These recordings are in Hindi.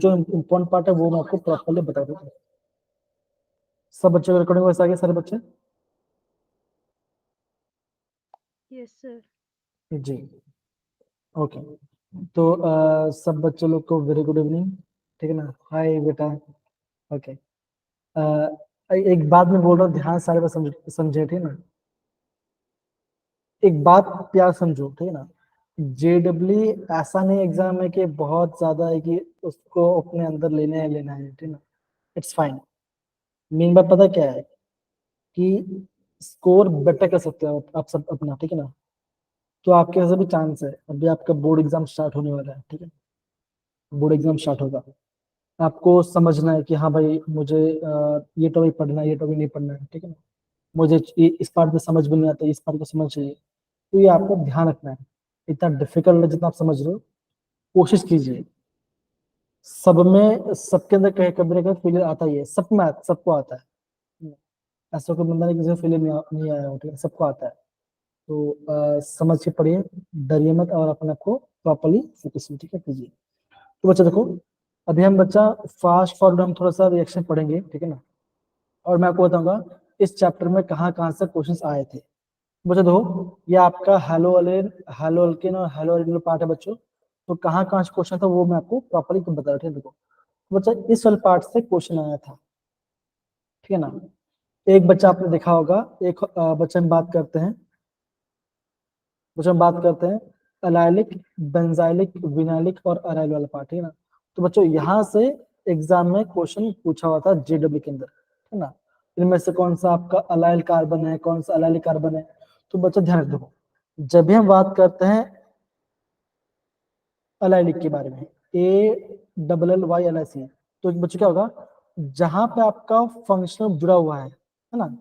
जो इम्पोर्टेंट पार्ट है वो मैं आपको प्रॉपरली बता दूंगा। सब बच्चों का रिकॉर्डिंग वैसे आ गया सारे बच्चे? Yes sir. जी ओके। तो सब बच्चों लोग को वेरी गुड इवनिंग, ठीक है ना। हाय बेटा। ओके। एक बात मैं बोल रहा हूँ, ध्यान सारे बात समझे, ठीक है ना। एक बात प्यार समझो, ठीक है ना। जेडब्ल्यू ऐसा नहीं एग्जाम है कि बहुत ज्यादा है कि उसको अपने अंदर लेना है, ठीक है ना। It's fine. मेन बात पता क्या है कि स्कोर बेटर कर सकते हो आप सब अपना, ठीक है ना। तो आपके वैसे भी चांस है, अभी आपका बोर्ड एग्जाम स्टार्ट होने वाला है, ठीक है। बोर्ड एग्जाम स्टार्ट होगा, आपको समझना है कि हाँ भाई मुझे ये टॉपिक पढ़ना है, ये टॉपिक नहीं पढ़ना है, ठीक है ना। मुझे इस पार्ट में समझ में नहीं आता, इस पार्ट को समझ चाहिए, तो ये आपको ध्यान रखना है। इतना डिफिकल्ट है जितना आप समझ रहे हो, कोशिश कीजिए। सब में सबके अंदर कहीं कभी ना कभी फेलियर आता ही है, सब में सबको आता है। ऐसा कोई बंदा नहीं किसी को फेलियर नहीं आया हो, ठीक है, सबको आता है। तो समझ के पढ़िए, डरिए मत, और अपने आप को प्रॉपरली फोकस ठीक है कीजिए। तो बच्चा देखो, अभी हम बच्चा फास्ट फॉरवर्ड हम थोड़ा सा रिएक्शन पढ़ेंगे, ठीक है ना। और मैं आपको बताऊंगा इस चैप्टर में कहाँ कहाँ से क्वेश्चंस आए थे। बच्चों देखो, ये आपका हेलो अलेन, हेलो अल्केन और हेलो अल्केन पार्ट है बच्चों। तो कहाँ कहाँ से क्वेश्चन था वो मैं आपको प्रॉपरली बता रहा हूँ। देखो बच्चा, इस वाले पार्ट से क्वेश्चन आया था, ठीक है ना। एक बच्चा आपने देखा होगा, एक बच्चा हम बात करते हैं, बच्चा हम बात करते हैं अलाइलिक, बेंजाइलिक, विनाइलिक और अराइल वाला पार्ट, ठीक है ना। तो बच्चों यहाँ से एग्जाम में क्वेश्चन पूछा हुआ था जेडब्ल्यू के अंदर, ठीक है ना। इनमें से कौन सा आपका अलाइल कार्बन है, कौन सा अलाइलिक कार्बन है। तो बच्चों ध्यान रखो, जब भी हम बात करते हैं अलाइलिक के बारे में, ALLYLIC, तो बच्चों क्या होगा, जहां पे आपका फंक्शनल जुड़ा हुआ है ना,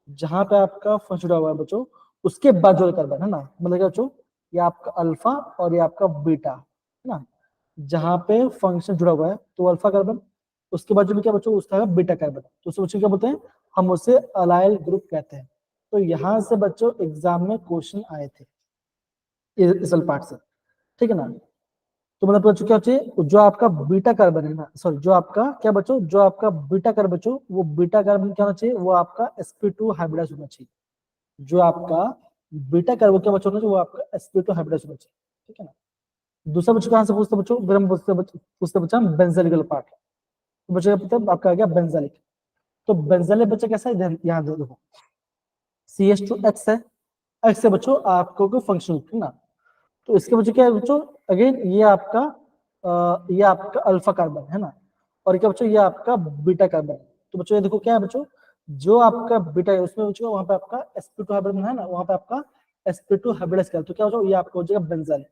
जहां पे आपका फंक्शन जुड़ा हुआ है बच्चों, उसके बाद जो कार्बन है ना, मतलब क्या बच्चों, ये आपका अल्फा और ये आपका बीटा है ना। जहां पे फंक्शन जुड़ा हुआ है तो अल्फा कार्बन, उसके बाद जो भी क्या बच्चों उसका है बीटा कार्बन, तो उसे बच्चों क्या बोलते हैं, हम उसे अलाइल ग्रुप कहते हैं। तो यहाँ से बच्चों एग्जाम में क्वेश्चन आए थे इस पार्ट से, ठीक है ना। तो मतलब बच्चों क्या चाहिए, जो आपका बीटा कार्बन है ना, सॉरी जो आपका क्या बच्चों, जो आपका बीटा कार्बन बच्चों, वो बीटा कार्बन क्या होना चाहिए, वो आपका sp2 हाइब्रिडाइज होना चाहिए। जो आपका बीटा कार्बन क्या बच्चों होना चाहिए, वो आपका sp2 हाइब्रिडाइज होना चाहिए, ठीक है ना। दूसरा बच्चों कहां से पूछते बच्चों, अगर हम पूछते बच्चा बेंजालिक पार्ट, तो बच्चों का मतलब आपका आ गया बेंजालिक। तो बेंजालिक बच्चा कैसा है, यहाँ देखो CH2X है, X से बच्चों आपको कोई फंक्शन है ना। तो इसके बच्चों क्या है बच्चों, अगेन ये आपका अल्फा कार्बन है ना, और क्या बच्चों ये आपका बीटा कार्बन। तो बच्चों ये देखो क्या है बच्चों, जो आपका बीटा है उसमें बच्चों वहां पे आपका sp2 हाइब्रिड है ना, वहां पे आपका sp2 हाइब्रिडाइज कर, तो क्या बच्चों ये आपका हो जाएगा बेंजालिक।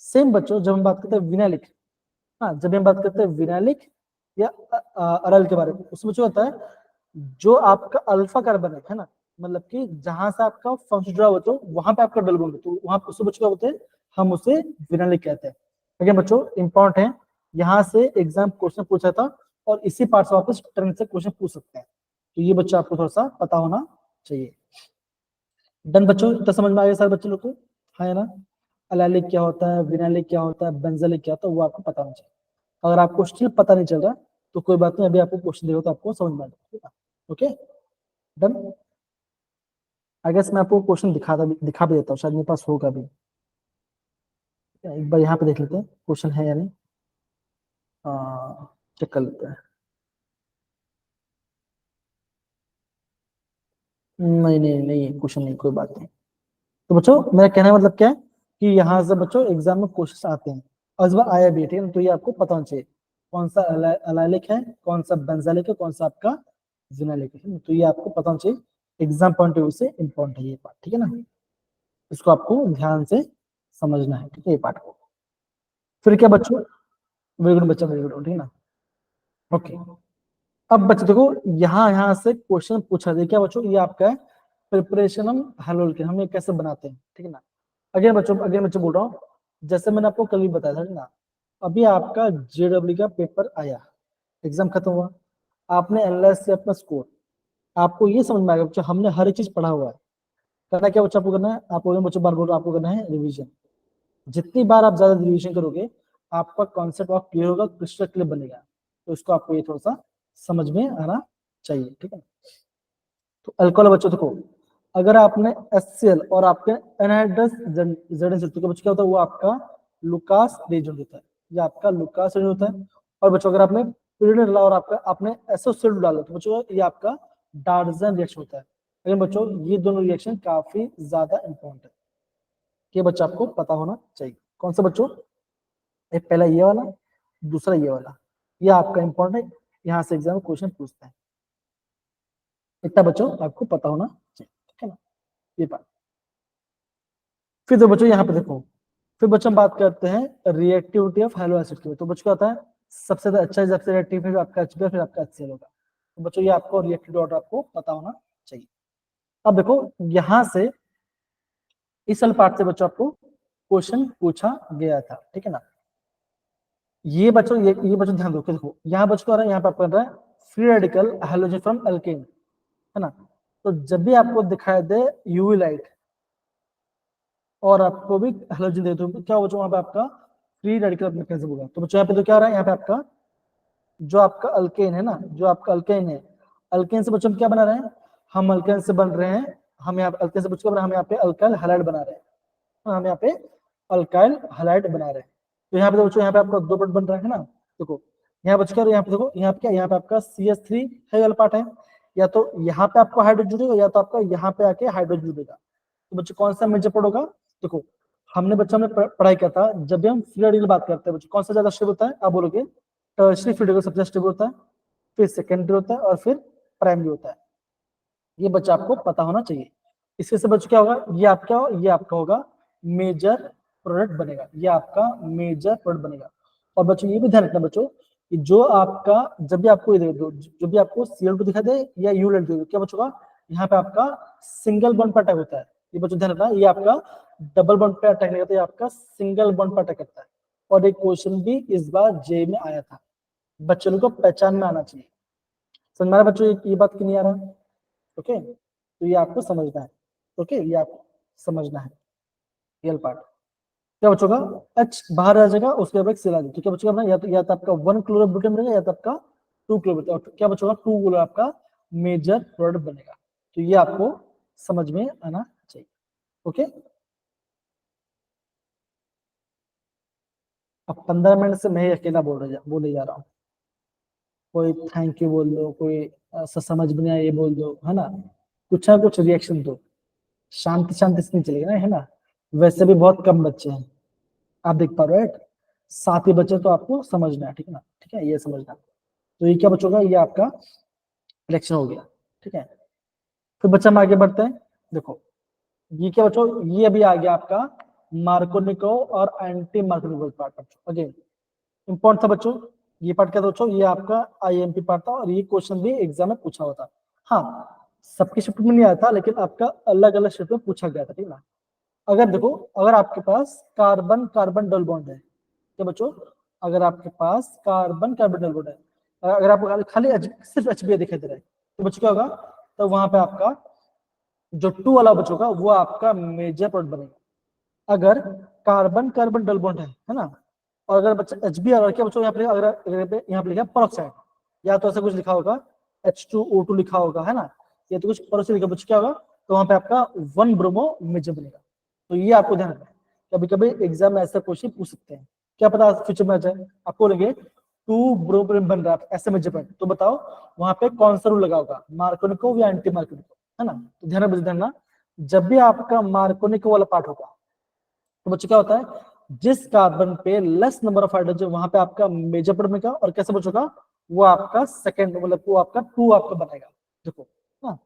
सेम बच्चों जब हम बात करते हैं विनाइलिक, हाँ जब हम बात करते हैं विनाइलिक या अरल के बारे में, उसमें बच्चों होता है जो आपका अल्फा कार्बन है ना, मतलब कि जहां से आपका फंक्शन जुड़ा हुआ तो वहां पे आपका डबल बॉन्ड, तो वहां पे उसको बच्चों क्या बोलते हैं, हम उसे विनाइलिक कहते हैं। अगेन बच्चों इंपॉर्टेंट है, यहाँ से एग्जाम क्वेश्चन पूछा था, और इसी पार्ट से वापस टर्न से क्वेश्चन पूछ सकते हैं। तो ये बच्चों आपको थोड़ा सा पता होना चाहिए। डन बच्चों, इतना समझ में आ गया सारे बच्चे लोग को, हाँ है ना। अलाइलिक क्या होता है, विनाइलिक क्या होता है, बेंजालिक क्या होता है, वो आपको पता होना चाहिए। अगर आपको स्टिल पता नहीं चल रहा तो कोई बात नहीं, अभी आपको क्वेश्चन देगा तो आपको समझ में आ जाएगा। Okay done. आई गेस मैं आपको क्वेश्चन दिखा भी देता हूँ, शायद मेरे पास होगा भी। एक बार यहाँ पे देख लेते हैं क्वेश्चन है या नहीं, चेक कर लेते हैं। नहीं नहीं नहीं क्वेश्चन नहीं, कोई बात नहीं। तो बच्चों मेरा कहने का मतलब क्या है कि यहाँ से बच्चों एग्जाम में क्वेश्चन आते हैं, और इस बार आया भी है, ठीक है। तो ये आपको पता होना चाहिए कौन सा अलाइलिक है, कौन सा बेंजालिक है, कौन सा आपका विनाइलिक है, तो ये आपको पता होना चाहिए। एग्जाम पॉइंट ऑफ व्यू से इंपॉर्टेंट है ये पार्ट, ठीक है ना। इसको आपको ध्यान से समझना है, ठीक है, ये पार्ट को। फिर क्या बच्चों, वेरी गुड बच्चा, वेरी गुड, ठीक है ना। ओके, अब बच्चे देखो, यहाँ यहाँ से क्वेश्चन पूछा जाए क्या बच्चों, ये आपका है प्रिपरेशन हम हेलोल के, हम ये कैसे बनाते हैं, ठीक है ना। अगेन बच्चों बोल रहा हूँ, जैसे मैंने आपको कल भी बताया था ना, अभी आपका जेडब्ल्यू का पेपर आया, एग्जाम खत्म हुआ, आपने एनालाइज किया अपना स्कोर, आपको ये समझ में आएगा बच्चों हमने हर एक चीज पढ़ा हुआ है। करना क्या बच्चा आपको करना है, आपको बच्चों बार बोल रहा आपको करना है रिविजन। जितनी बार आप ज्यादा रिविजन करोगे, आपका कॉन्सेप्ट और क्लियर होगा, क्रिस्टल क्लियर बनेगा। तो इसको आपको ये थोड़ा सा समझ में आना चाहिए, ठीक है। तो अल्कोहल बच्चों देखो, अगर आपने HCl और आपके एनहाइड्रस जेड तो बच्चों क्या होता है, वो आपका लुकास रिएजेंट होता है, ये आपका लुकास रिएजेंट होता है। और बच्चों अगर आपने pyridine डाला और आपका आपने एसोसिएट डाला तो बच्चों ये आपका डार्जन रिएक्शन होता है। लेकिन बच्चों ये दोनों रिएक्शन काफी ज्यादा इंपॉर्टेंट है, ये बच्चा आपको पता होना चाहिए। कौन सा बच्चों, एक पहला ये वाला, दूसरा ये वाला, ये आपका इंपॉर्टेंट है, यहाँ से एग्जाम में क्वेश्चन पूछता है। इतना बच्चों आपको पता होना चाहिए, ठीक है ना, ये बात। फिर तो बच्चों यहाँ पे देखो, फिर बच्चों हम बात करते हैं रिएक्टिविटी ऑफ हेलो एसिड की। तो बच्चों क्या होता है, सबसे अच्छा सबसे रिएक्टिव है आपका HBr, फिर आपका HCl होगा। तो बच्चों ये आपको रिएक्टिव ऑर्डर आपको पता होना चाहिए। अब देखो यहाँ से इस वाले पार्ट से बच्चों आपको क्वेश्चन पूछा गया था, ठीक है ना। ये बच्चों ये बच्चों ध्यान दो, देखो यहाँ बच्चों क्या हो रहा है, यहाँ पे आपको रहा है free radical halogen from alkane, है ना। तो जब भी आपको दिखाई दे यूवी लाइट और आपको भी हैलोजन दे, तो क्या हो बच्चों वहां पे आपका फ्री रेडिकल मैकेनिज्म होगा। तो बच्चों यहाँ पे तो क्या हो रहा है, यहाँ पे आपका जो आपका अल्केन है ना, जो आपका अल्केन है, अल्केन से बच्चों हम क्या बना रहे हैं, हम अल्केन से बन रहे हैं, हम यहाँ अल्केन से बच्चों हम यहाँ पे अल्काइल हैलाइड बना रहे हैं, हम यहाँ पे अल्काइल हैलाइड बना रहे हैं। तो यहाँ पे बच्चों यहाँ पे आपका दो बॉन्ड बन रहा है ना, देखो यहाँ बच्चों क्या, यहाँ पे देखो यहाँ पे क्या, यहाँ पे आपका CH3 है वाला पार्ट है, या तो यहाँ पे आपको हाइड्रोजन जुड़ेगा या तो आपका यहाँ पे आके हाइड्रोजन जुड़ेगा। तो बच्चों कौन सा मेजर पॉइंट होगा, देखो हमने बच्चों हमने पढ़ाई किया था, जब भी हम फ्री रेडिकल बात करते हैं बच्चों कौन सा ज्यादा स्टेबल होता है, आप बोलोगे टर्शियरी फ्री रेडिकल सबसे स्टेबल होता है, फिर सेकेंडरी होता है और फिर प्राइमरी होता है। ये बच्चा आपको पता होना चाहिए। इसके से बच्चों क्या होगा, ये आपका होगा मेजर प्रोडक्ट बनेगा, ये आपका मेजर प्रोडक्ट बनेगा। और बच्चों ये भी ध्यान रखना बच्चों कि जो आपका जब भी आपको जब भी आपको Cl2 दिखा दे या यू लाइट दे, क्या बच्चों का यहाँ पे आपका सिंगल बॉन्ड पर अटैक होता है। ये बच्चों ध्यान रखना, ये आपका डबल बॉन्ड पे अटैक नहीं करता, ये आपका सिंगल बॉन्ड पर अटैक करता है। और एक क्वेश्चन भी इस बार जे में आया था, बच्चों को पहचान में आना चाहिए। समझ में आ रहा है बच्चों ये बात क्यों नहीं आ रहा, ओके। तो ये आपको समझना है, ओके, ये आपको समझना है रियल पार्ट। क्या बच्चों का H बाहर आ जाएगा, उसके बाद सिला तो क्या बच्चों का, या तो आपका 1 क्लोरोब्यूटेन बनेगा या तो आपका 2 क्लोरोब्यूटेन, क्या बच्चों का 2 क्लोरो आपका मेजर प्रोडक्ट बनेगा। तो ये आपको समझ में आना चाहिए, ओके। अब 15 मिनट से मैं ही अकेला बोले जा रहा हूँ, कोई थैंक यू बोल दो, कोई समझ में नहीं आया ये बोल दो, है ना, कुछ ना कुछ रिएक्शन दो, शांति शांति से नहीं चलेगा ना, है ना। वैसे भी बहुत कम बच्चे हैं, आप देख पा रहे हो, 7 ही बच्चे, तो आपको समझना है, ठीक है ना, ठीक है, ये समझना। तो ये क्या बच्चों का, ये आपका रिएक्शन हो गया, ठीक है। फिर बच्चा हम आगे बढ़ते हैं, देखो ये क्या बच्चों, ये अभी आ गया आपका मार्कोनिकोव और anti Markovnikov part. Again important था बच्चों, ये पार्ट क्या था बच्चों, ये आपका IMP पार्ट था और ये क्वेश्चन भी एग्जाम में पूछा हुआ था। हाँ सबके शिफ्ट में नहीं आया था, लेकिन आपका अलग अलग शिफ्ट में पूछा गया था, ठीक ना। अगर देखो, अगर आपके पास कार्बन कार्बन डबल बॉन्ड है, क्या बच्चों, अगर आपके पास कार्बन कार्बन डबल बॉन्ड है, अगर आपको खाली सिर्फ HBr दिखाई दे रहा है, तो बच्चों क्या होगा, तो वहां पे आपका जो 2 वाला बच्चों का वो आपका मेजर प्रोडक्ट बनेगा। अगर कार्बन कार्बन डबल बॉन्ड है ना, और अगर बच्चा HBr और क्या बच्चों यहाँ पे, अगर यहाँ पे लिखा परोक्साइड, या तो ऐसा कुछ लिखा होगा H2O2 लिखा होगा, है ना, या तो कुछ परोक्साइड लिखा, बच्चों क्या होगा, तो वहां पे आपका 1 ब्रोमो मेजर बनेगा। तो ये आपको ध्यान रखना है, कभी कभी एग्जाम में ऐसा क्वेश्चन पूछ सकते हैं, क्या पता फ्यूचर में आ जाए, आपको लगे 2 ब्रोमो बन रहा है ऐसे मेजर पॉइंट, तो बताओ वहां पे कौन सा रूल लगा होगा, मार्कोनिकोव या एंटी मार्कोनिकोव, है ना। तो ध्यान रखना, जब भी आपका मार्कोनिकोव वाला पार्ट होगा तो बच्चों क्या होता है, जिस कार्बन पे लेस नंबर ऑफ हाइड्रोजन वहां पे आपका मेजर प्रोडक्ट बनेगा, और कैसे बच्चों का, वो आपका सेकंड मतलब वो आपका 2 आपका बनेगा। देखो हाँ,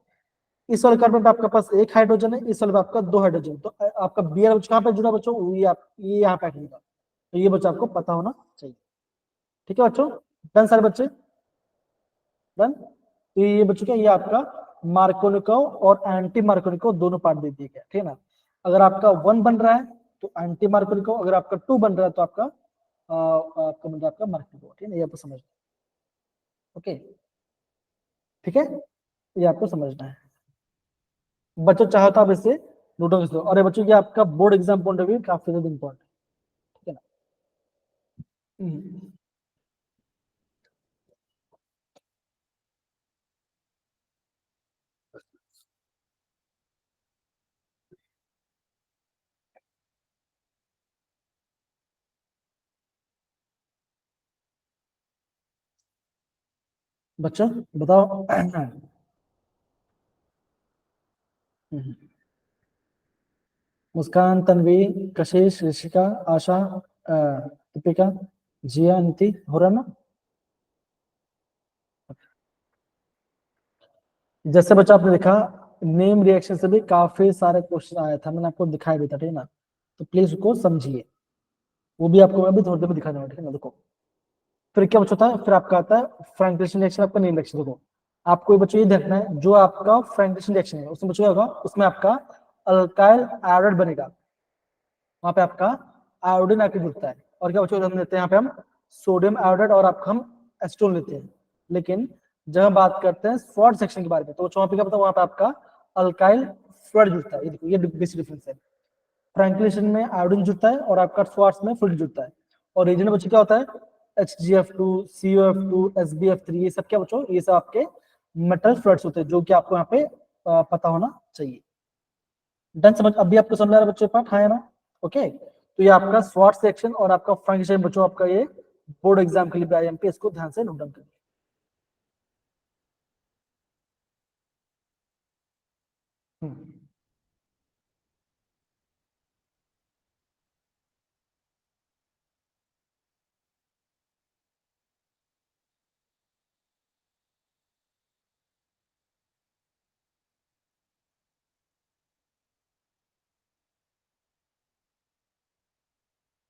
इस वाले कार्बन पे आपके पास 1 हाइड्रोजन है, इस वाले पे आपका 2 हाइड्रोजन, तो आपका Br कहाँ पे जुड़ा बच्चों, ये यहाँ पे आएगा। तो ये बच्चा आपको पता होना चाहिए, ठीक है बच्चों, डन सारे बच्चे, डन। तो ये बच्चों क्या, ये आपका मार्कोनिकोव और एंटी मार्कोनिकोव दोनों पार्ट दे दिए गए, ठीक है ना। अगर आपका 1 बन रहा है तो एंटी मार्कोनिकोव, अगर आपका 2 बन रहा है तो आपका आपका बन रहा है आपका मार्कोनिकोव, ठीक है ना, ये आपको समझना, ओके, ठीक है, ये आपको समझना है बच्चों। चाहो तो आप इससे नोट डाउन, और ये बच्चों ये आपका board exam point of view काफी ज्यादा इंपॉर्टेंट है, ठीक है ना। हम्म, बच्चों बताओ। हम्म, मुस्कान, तन्वी, कशिश, ऋषिका, आशा, दीपिका, जिया, नीति, हो रहा ना? जैसे बच्चा आपने देखा, नेम रिएक्शन से भी काफी सारे क्वेश्चन आया था, मैंने आपको दिखाया भी था, ठीक है ना? तो प्लीज उसको समझिए, वो भी आपको मैं भी थोड़ी देर में दिखा दूंगा, ठीक है ना? देखो, फिर क्या बचा था, फिर आपका आता है फ्रैंकलिन रिएक्शन, आपका नेम रिएक्शन। देखो, आपको ये बच्चों ये देखना है, जो आपका फ्रैंकलिन रिएक्शन है उसमें बच्चों क्या होगा, उसमें आपका अल्काइल आयोडाइड बनेगा, वहां पे आपका आयोडीन आके जुड़ता है। और क्या बच्चों हम लेते हैं यहाँ पे, हम सोडियम आयोडाइड और आपका हम एस्टोन लेते हैं। लेकिन जब हम बात करते हैं स्वॉट सेक्शन के बारे में, तो वहां पे क्या पता, वहां पे आपका अल्काइल फ्लड जुड़ता है। ये देखो, ये बेसिक डिफरेंस है। फ्रैंकलिन में आयोडीन जुड़ता है और आपका स्वाट्स में फ्लूइड जुड़ता है। और रीजन बच्चों क्या होता है, HgF2, CuF2, SbF3, ये सब क्या बच्चों, ये सब आपके मेटल फ्लड्स होते हैं, जो कि आपको यहाँ पे पता होना चाहिए। डन, समझ? अभी आपको समझ आ रहा है बच्चों, पार्ट है ना? ओके, तो ये आपका स्वॉट सेक्शन और आपका फ्रैंकलिन बच्चों, आपका ये बोर्ड एग्जाम के लिए IMP, इसको ध्यान से नोट डाउन करिए। हम्म,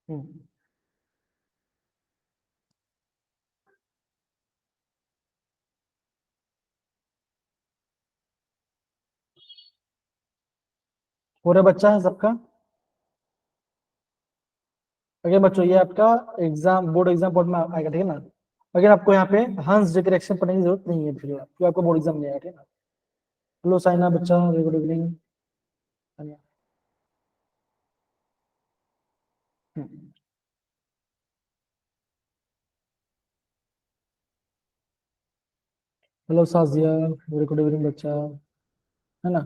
हम्म। पूरे बच्चा है सबका? अगर बच्चों ये आपका एग्जाम बोर्ड एग्जाम बोर्ड में आएगा, ठीक है ना? अगर आपको यहाँ पे हंस जी करेक्शन पढ़ने की जरूरत नहीं है, फिर क्योंकि आपको बोर्ड एग्जाम नहीं आएगा, ठीक है ना? हेलो साइना बच्चा, very good evening. Hello Sajiya, very good evening बच्चा, है ना?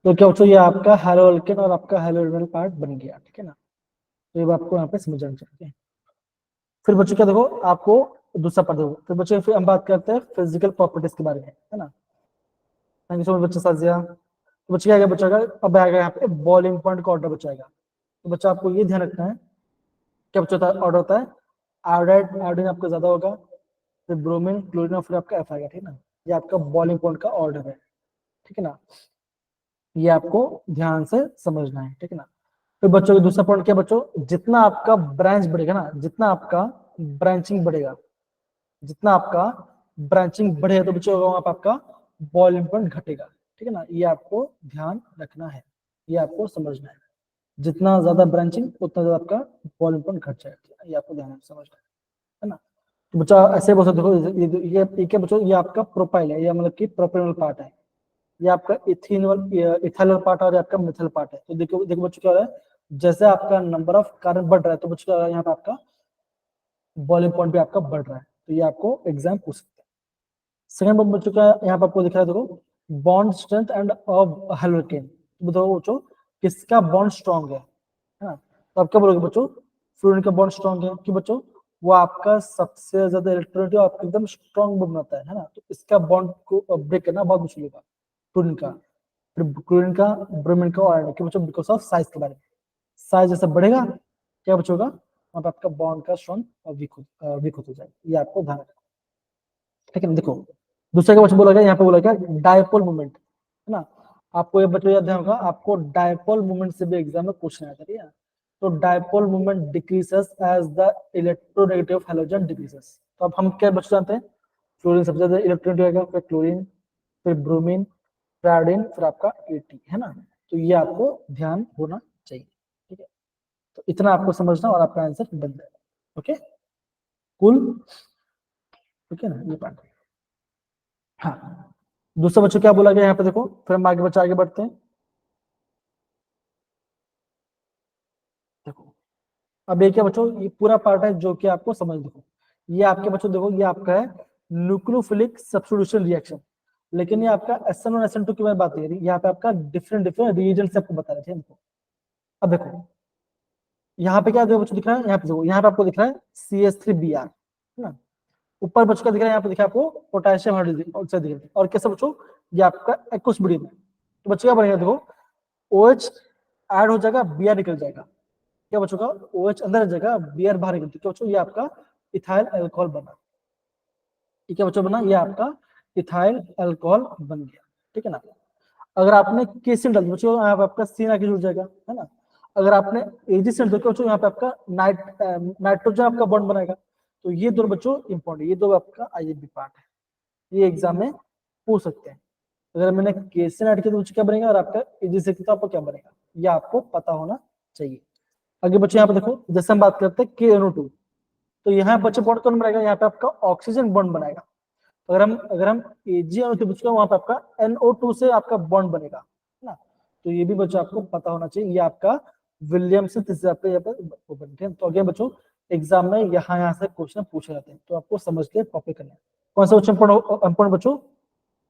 तो क्या बच्चों, ये आपका हेलो अल्केन और आपका हेलो एल्केन पार्ट बन गया, ठीक है ना? तो ये आपको यहाँ पे समझ जाना चाहिए। फिर बच्चों क्या देखो, आपको दूसरा पार्ट देखो, फिर बच्चों फिर हम बात करते हैं फिजिकल प्रॉपर्टीज के बारे में, है ना? थैंक यू सो मच बच्चा साजिया। तो बच्चे क्या आएगा, बच्चा आएगा, अब आएगा यहाँ पे बॉइलिंग पॉइंट का ऑर्डर बच्चा आएगा। तो बच्चा आपको ये ध्यान रखना है, क्या बच्चा ऑर्डर होता है, आयोडाइड आयोडीन आपका ज्यादा होगा, फिर ब्रोमीन, क्लोरीन और फिर आपका F आएगा, ठीक है ना? ये आपका बॉइलिंग पॉइंट का ऑर्डर है, ठीक है ना? ये आपको ध्यान से समझना है, ठीक है ना? फिर बच्चों का दूसरा पॉइंट क्या बच्चों, जितना आपका ब्रांच बढ़ेगा ना, जितना आपका ब्रांचिंग बढ़ेगा, जितना आपका ब्रांचिंग बढ़ेगा, तो बच्चों वहां पर आपका बॉइलिंग पॉइंट घटेगा, ठीक है ना? ये आपको ध्यान रखना है, ये आपको समझना है। जितना ज्यादा ब्रांचिंग, उतना ज्यादा आपका बॉइलिंग पॉइंट घट जाएगा, ठीक है? ये आपको ध्यान समझना है ना? तो बच्चा ऐसे बोल सकते, देखो ये क्या बच्चों, ये आपका प्रोपाइल है, ये मतलब कि प्रोपेनल पार्ट है। ये आपका इथिनॉल इथाइल पार्ट और ये आपका मिथाइल पार्ट है। तो देखो देखो बच्चों क्या हो रहा है, जैसे आपका नंबर ऑफ कार्बन बढ़ रहा है, तो बच्चों क्या हो रहा है, यहाँ पे आपका बॉइलिंग पॉइंट भी आपका बढ़ रहा है। तो ये आपको एग्जाम पूछ सकता है। सेकंड पॉइंट बच्चों का यहाँ पे आपको दिख रहा है, देखो bond strength end of haloalkane. तो बताओ बच्चों, किसका बॉन्ड स्ट्रॉन्ग है ना? तो आप क्या बोलोगे बच्चों, फ्लोरीन का बॉन्ड स्ट्रॉन्ग है कि बच्चों, वो आपका सबसे ज्यादा इलेक्ट्रोनेट आपका एकदम स्ट्रॉन्ग बॉन्ड बनाता है ना? तो इसका बॉन्ड को ब्रेक करना बहुत मुश्किल होगा, फ्लोरीन का। फिर क्लोरीन का, ब्रोमीन का और आयरन का बच्चों, बिकॉज ऑफ साइज के बारे में। साइज जैसे बढ़ेगा, क्या बच्चों का, वहां पे आपका बॉन्ड का स्ट्रॉन्ग वीक होता जाएगा। ये आपको ध्यान रखना, ठीक है ना? देखो, दूसरे का बच्चा बोला गया, यहाँ पे बोला गया डायपोल मूवमेंट, है ना? आपको ये बच्चों याद ध्यान होगा, आपको डायपोल मूवमेंट से भी एग्जाम में क्वेश्चन आया था, ठीक है? तो dipole movement decreases as the electronegative halogen decreases. तो अब हम क्या बच्चे जानते हैं, फ्लोरीन सबसे ज्यादा इलेक्ट्रोनेगेटिव आएगा, फिर क्लोरीन, फिर ब्रोमीन, फिर आयोडीन, फिर आपका AT, है ना? तो ये आपको ध्यान होना चाहिए, ठीक है? तो इतना आपको समझना और आपका आंसर बन जाएगा। ओके, कूल, ठीक है ना? ये पार्ट। हाँ, दूसरा बच्चों क्या बोला गया यहाँ पे, देखो फिर हम आगे बच्चे आगे बढ़ते हैं। देखो, अब ये क्या बच्चों, ये पूरा पार्ट है जो कि आपको समझ देखो, ये आपके बच्चों देखो, ये आपका है न्यूक्लियोफिलिक सब्स्टिट्यूशन रिएक्शन, लेकिन ये आपका SN1 और SN2 की मैं बात नहीं, यहाँ पे आपका डिफरेंट डिफरेंट रिएजेंट से आपको बता रहे थे हमको। अब देखो यहाँ पे क्या देखो बच्चों दिख रहा है, यहाँ पे देखो, यहाँ पे आपको दिख रहा है CH3Br, है ना, ऊपर बच्चों का दिख रहा है, यहाँ पे दिखा आपको पोटेशियम हाइड्रोक्साइड दिख रहा है, और कैसे बच्चों, ये आपका एक्वस मीडियम है, तो बच्चों क्या बनेगा देखो, OH ऐड हो जाएगा, Br निकल जाएगा, क्या बच्चों का OH अंदर आ जाएगा, Br बाहर निकल जाएगा, बच्चों ये आपका इथाइल अल्कोहल बना, ठीक है बच्चों, बना ये आपका इथाइल अल्कोहल बन गया, ठीक है ना। अगर आपने केसिन डाल दिया बच्चों, यहाँ पे आपका सीन आके जुड़ जाएगा, है ना। अगर आपने एजी सेंड दिया बच्चों, यहाँ पे आपका नाइट्रोजन आपका बॉन्ड बनाएगा, तो ये दोनों बच्चों इंपॉर्टेंट, ये दो आपका IMP पार्ट है, ये एग्जाम में पूछ सकते हैं। अगर मैंने केसिन ऐड किया तो क्या बनेगा, और आपका एजी से किया तो आपको क्या बनेगा, ये आपको पता होना चाहिए। आगे बच्चों यहाँ पे देखो, जैसे हम बात करते हैं KNO2, तो यहाँ बच्चे बॉन्ड कौन बनाएगा, यहाँ पे आपका ऑक्सीजन बॉन्ड बनाएगा। अगर हम AgNO2 बच्चों, वहां पे आपका NO2 से आपका बॉन्ड बनेगा, है ना। तो ये भी बच्चों आपको पता होना चाहिए, ये आपका विलियमसन थीसिस आपका यहाँ पे ओपन है। तो अगेन बच्चों एग्जाम में यहाँ से क्वेश्चन पूछे जाते हैं, तो आपको समझ के कॉपी करना है। कौन सा क्वेश्चन इंपॉर्टेंट बच्चों,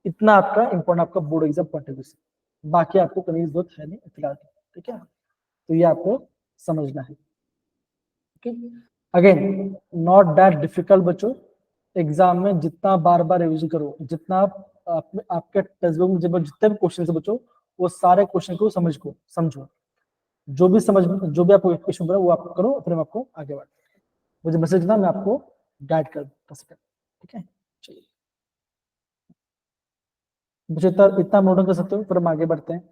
इतना आपका इंपॉर्टेंट आपका board exam point of view से, बाकी आपको करने की जरूरत है नहीं फिलहाल, ठीक है। तो ये आपको समझना है, अगेन नॉट दैट डिफिकल्ट बच्चों, एग्जाम में जितना बार बार रिवीजन करो, जितना आपके टेक्स्ट बुक में जितने भी क्वेश्चन है बच्चों, वो सारे क्वेश्चन को समझो, जो भी आपको क्वेश्चन पड़ा वो आप करो, फिर मैं आपको आगे बढ़, मुझे मैसेज ना, मैं आपको गाइड कर सकें, ठीक है। चलिए मुझे इतना नोट कर सकते हो, फिर हम आगे बढ़ते हैं।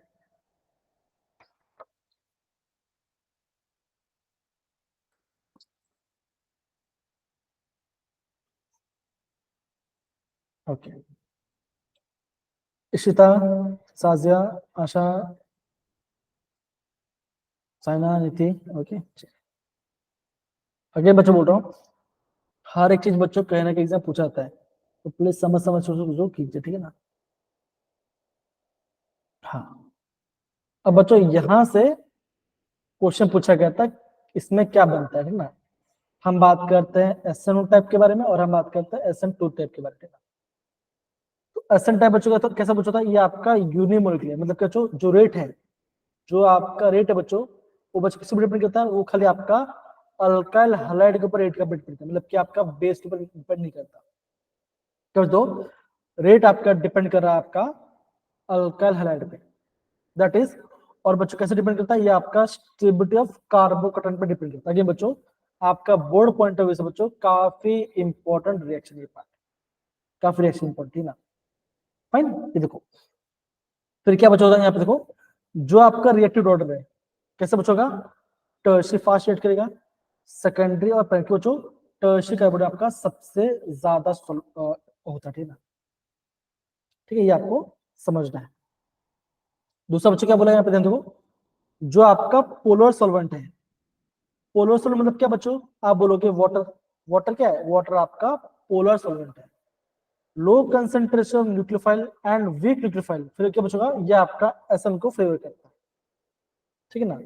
ओके, इशिता, साजिया, आशा, साइना, नीति, ओके। अगले बच्चों बोल रहा हूँ, हर एक चीज बच्चों कहीं ना कहीं एग्जाम पूछा जाता है, तो प्लीज समझ समझ सोच कीजिए, ठीक है ना। हाँ, अब बच्चों यहां से क्वेश्चन पूछा गया था, इसमें क्या बनता है, ठीक ना। हम बात करते हैं SN1 टाइप के बारे में, और हम बात करते हैं SN2 टाइप के बारे में। तो SN टाइप बच्चों का तो कैसा पूछा था, ये आपका यूनिमोलिकुलर, मतलब क्या जो रेट है, जो आपका रेट है बच्चों, वो बच्चों किस पर डिपेंड करता है, वो खाली आपका अल्काइल हैलाइड के ऊपर रेट का डिपेंड करता है, मतलब कि आपका बेस के ऊपर डिपेंड नहीं करता। कर दो, रेट आपका डिपेंड कर रहा है आपका अल्काइल हैलाइड पे, दैट इज, और बच्चों कैसे डिपेंड करता है, ये आपका स्टेबिलिटी ऑफ कार्बोकैटायन पे डिपेंड करता है। अगेन बच्चों आपका बोर्ड पॉइंट ऑफ व्यू से बच्चों काफी इंपॉर्टेंट रिएक्शन, ये पार्ट काफी रिएक्शन इंपॉर्टेंट है ना। फाइन, ये देखो फिर क्या बच्चों होगा, यहाँ पे देखो जो आपका रिएक्टिव ऑर्डर है कैसे बच्चों, टर्शियरी फास्ट रिएक्ट करेगा, सेकेंडरी और प्राइमरी बच्चों, टर्शियरी कार्बन आपका सबसे ज्यादा होता है, ठीक है ना, ठीक है, ये आपको समझना है। दूसरा बच्चों क्या बोला यहाँ पे ध्यान देखो, जो आपका पोलर सॉल्वेंट है, पोलर सॉल्वेंट मतलब क्या बच्चों, आप बोलोगे वाटर, वाटर क्या है, वाटर आपका पोलर सॉल्वेंट है, low concentration nucleophile and weak nucleophile, फिर क्या बच्चों ये आपका SN को फेवर करता है, ठीक है ना।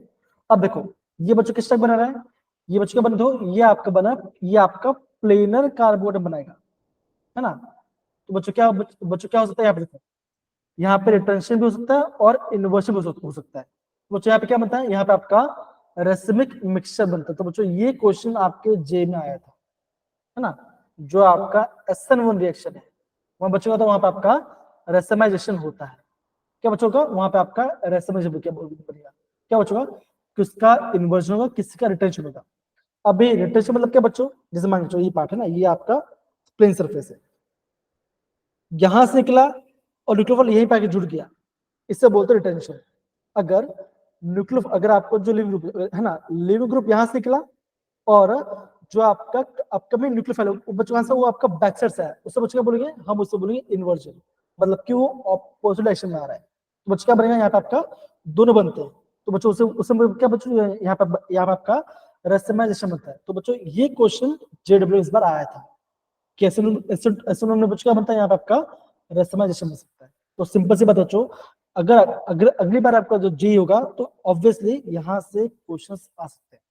अब देखो ये बच्चों किस टाइप बना रहा है, ये बच्चों का बना दो, ये आपका प्लेनर कार्बोनेट बनाएगा, है ना। तो बच्चों क्या हो सकता है, यहाँ पे देखो, यहाँ पे रिटेंशन भी हो सकता है और इन्वर्शन भी हो सकता है। बच्चों यहाँ पे क्या बनता है, यहाँ पे आपका रेसिमिक मिक्सचर बनता है। तो बच्चों ये क्वेश्चन आपके जे में आया था, है ना, जो आपका SN1 रिएक्शन है, वहां बच्चों का, तो वहां पे आपका रेसमाइजेशन होता है, क्या बच्चों का, वहां पे आपका रेसमाइजेशन बनेगा, क्या बच्चों का, किसका इन्वर्जन होगा, किसका रिटेंशन होगा। अभी रिटेंशन मतलब क्या बच्चों, जैसे मान लो ये पार्ट है ना, ये आपका प्लेन सरफेस है, यहां से निकला और न्यूक्लियोफाइल यहीं पे आके जुड़ गया, इससे बोलते हैं रिटेंशन। अगर आपको जो लिविंग ग्रुप है ना, लिविंग ग्रुप यहां से निकला, और जो आपका अपकमिंग न्यूक्लियोफाइल बच्चों से वो आपका बैक साइड से है, उससे बच्चों क्या बोलेंगे, हम उससे बोलेंगे इन्वर्जन, मतलब कि वो ऑपोजिट डायरेक्शन में आ रहा है। तो बच्चों क्या बनेगा, यहाँ पे आपका दोनों बनते हैं, तो बच्चों उससे क्या बच्चों, यहाँ पे आपका रेसमाइजेशन बनता है। तो बच्चों ये क्वेश्चन JW इस बार आया था, कैसे में बच्चों क्या बनता है, यहाँ पे आपका रेसमाइजेशन बन सकता है। तो सिंपल सी बात बच्चों, अगर अगली बार आपका जो जी होगा, तो ऑब्वियसली यहाँ से क्वेश्चंस आ सकते हैं,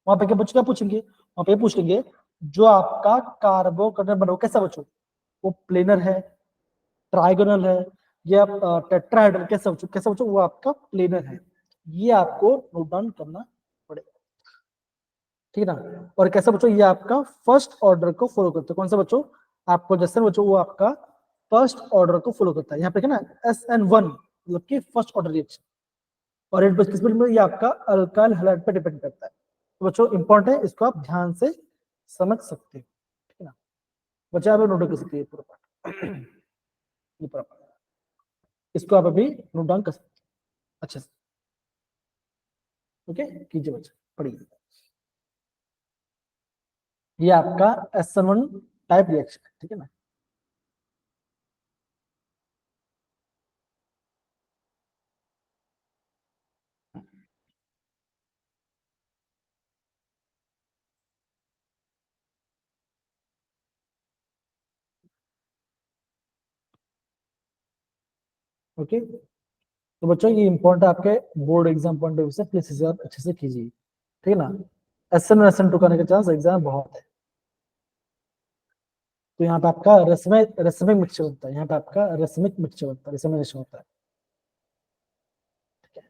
वहां पे क्या बच्चों क्या पूछेंगे, वहां पे पूछेंगे जो आपका कार्बोकेटन बना वो कैसा बच्चों, वो प्लेनर है, ट्राइगोनल है, या टेट्राहेड्रल, कैसा बच्चों, वो आपका प्लेनर है। ये आपको नोट डाउन करना पड़ेगा, ठीक है ना। और कैसा बच्चों, ये आपका फर्स्ट ऑर्डर को फॉलो करता है। कौन सा बच्चों, आपको जैसे बच्चों वो आपका फर्स्ट ऑर्डर को फॉलो करता है। यहाँ पे क्या ना SN1 मतलब कि फर्स्ट ऑर्डर रिएक्शन, और रेट किस पर, ये आपका अल्काइल हैलाइड पे डिपेंड करता है। तो बच्चों इंपॉर्टेंट है, इसको आप ध्यान से समझ सकते हो, ठीक है ना। बच्चा आप नोट कर सकते हैं पूरा पार्ट, ये पूरा पार्ट इसको आप अभी नोट डाउन कर सकते हैं अच्छे से। ओके, कीजिए बच्चा, पढ़िए। ये आपका SN1 टाइप रिएक्शन है, ठीक है ना। ओके, तो बच्चों ये इंपॉर्टेंट है आपके board exam point of view से, प्लीज इसे आप अच्छे से कीजिए, ठीक है ना। SN1 SN2 करने का चांस एग्जाम बहुत है। तो यहाँ पे आपका रसमिक रसमिक मिक्सचर होता है, यहाँ पे आपका रसमिक मिक्सचर होता है, रसमिक होता है, ठीक है।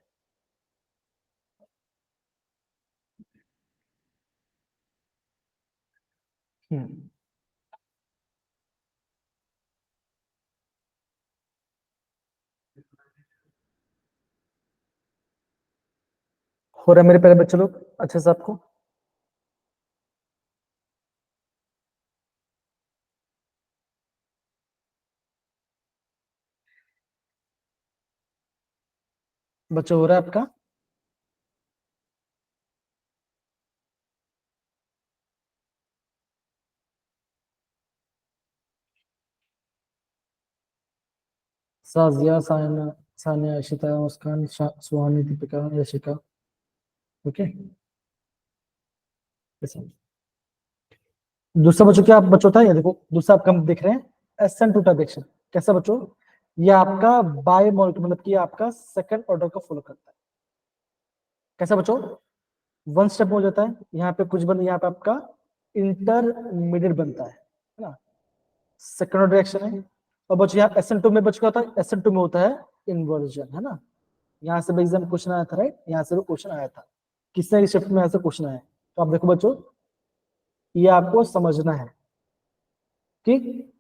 हम्म, हो रहा है मेरे प्यारे बच्चे लोग अच्छे से आपको। बच्चों हो रहा है आपका। साजिया, सायना, सानिया, इशिता, मुस्कान, सुहानी, दीपिका, यशिका। ओके, दूसरा बच्चों क्या बच्चों था, ये देखो दूसरा आपका हम देख रहे हैं SN2 टाइप रिएक्शन। कैसा बच्चों, ये आपका बाय मॉलिक्यूल मतलब कि आपका सेकंड ऑर्डर को फॉलो करता है। कैसा बच्चों, वन स्टेप हो जाता है, यहाँ पे कुछ बन, यहाँ पे आपका इंटरमीडिएट बनता है ना, सेकंड ऑर्डर रिएक्शन है। और बच्चों यहाँ SN2 में बच्चों क्या होता है, SN2 में होता है इन्वर्जन, है ना। यहाँ से भी एग्जाम क्वेश्चन आया था, राइट, यहाँ से भी क्वेश्चन आया था, किसने शिफ्ट में ऐसे क्वेश्चन आया। तो आप देखो बच्चों, ये आपको समझना है कि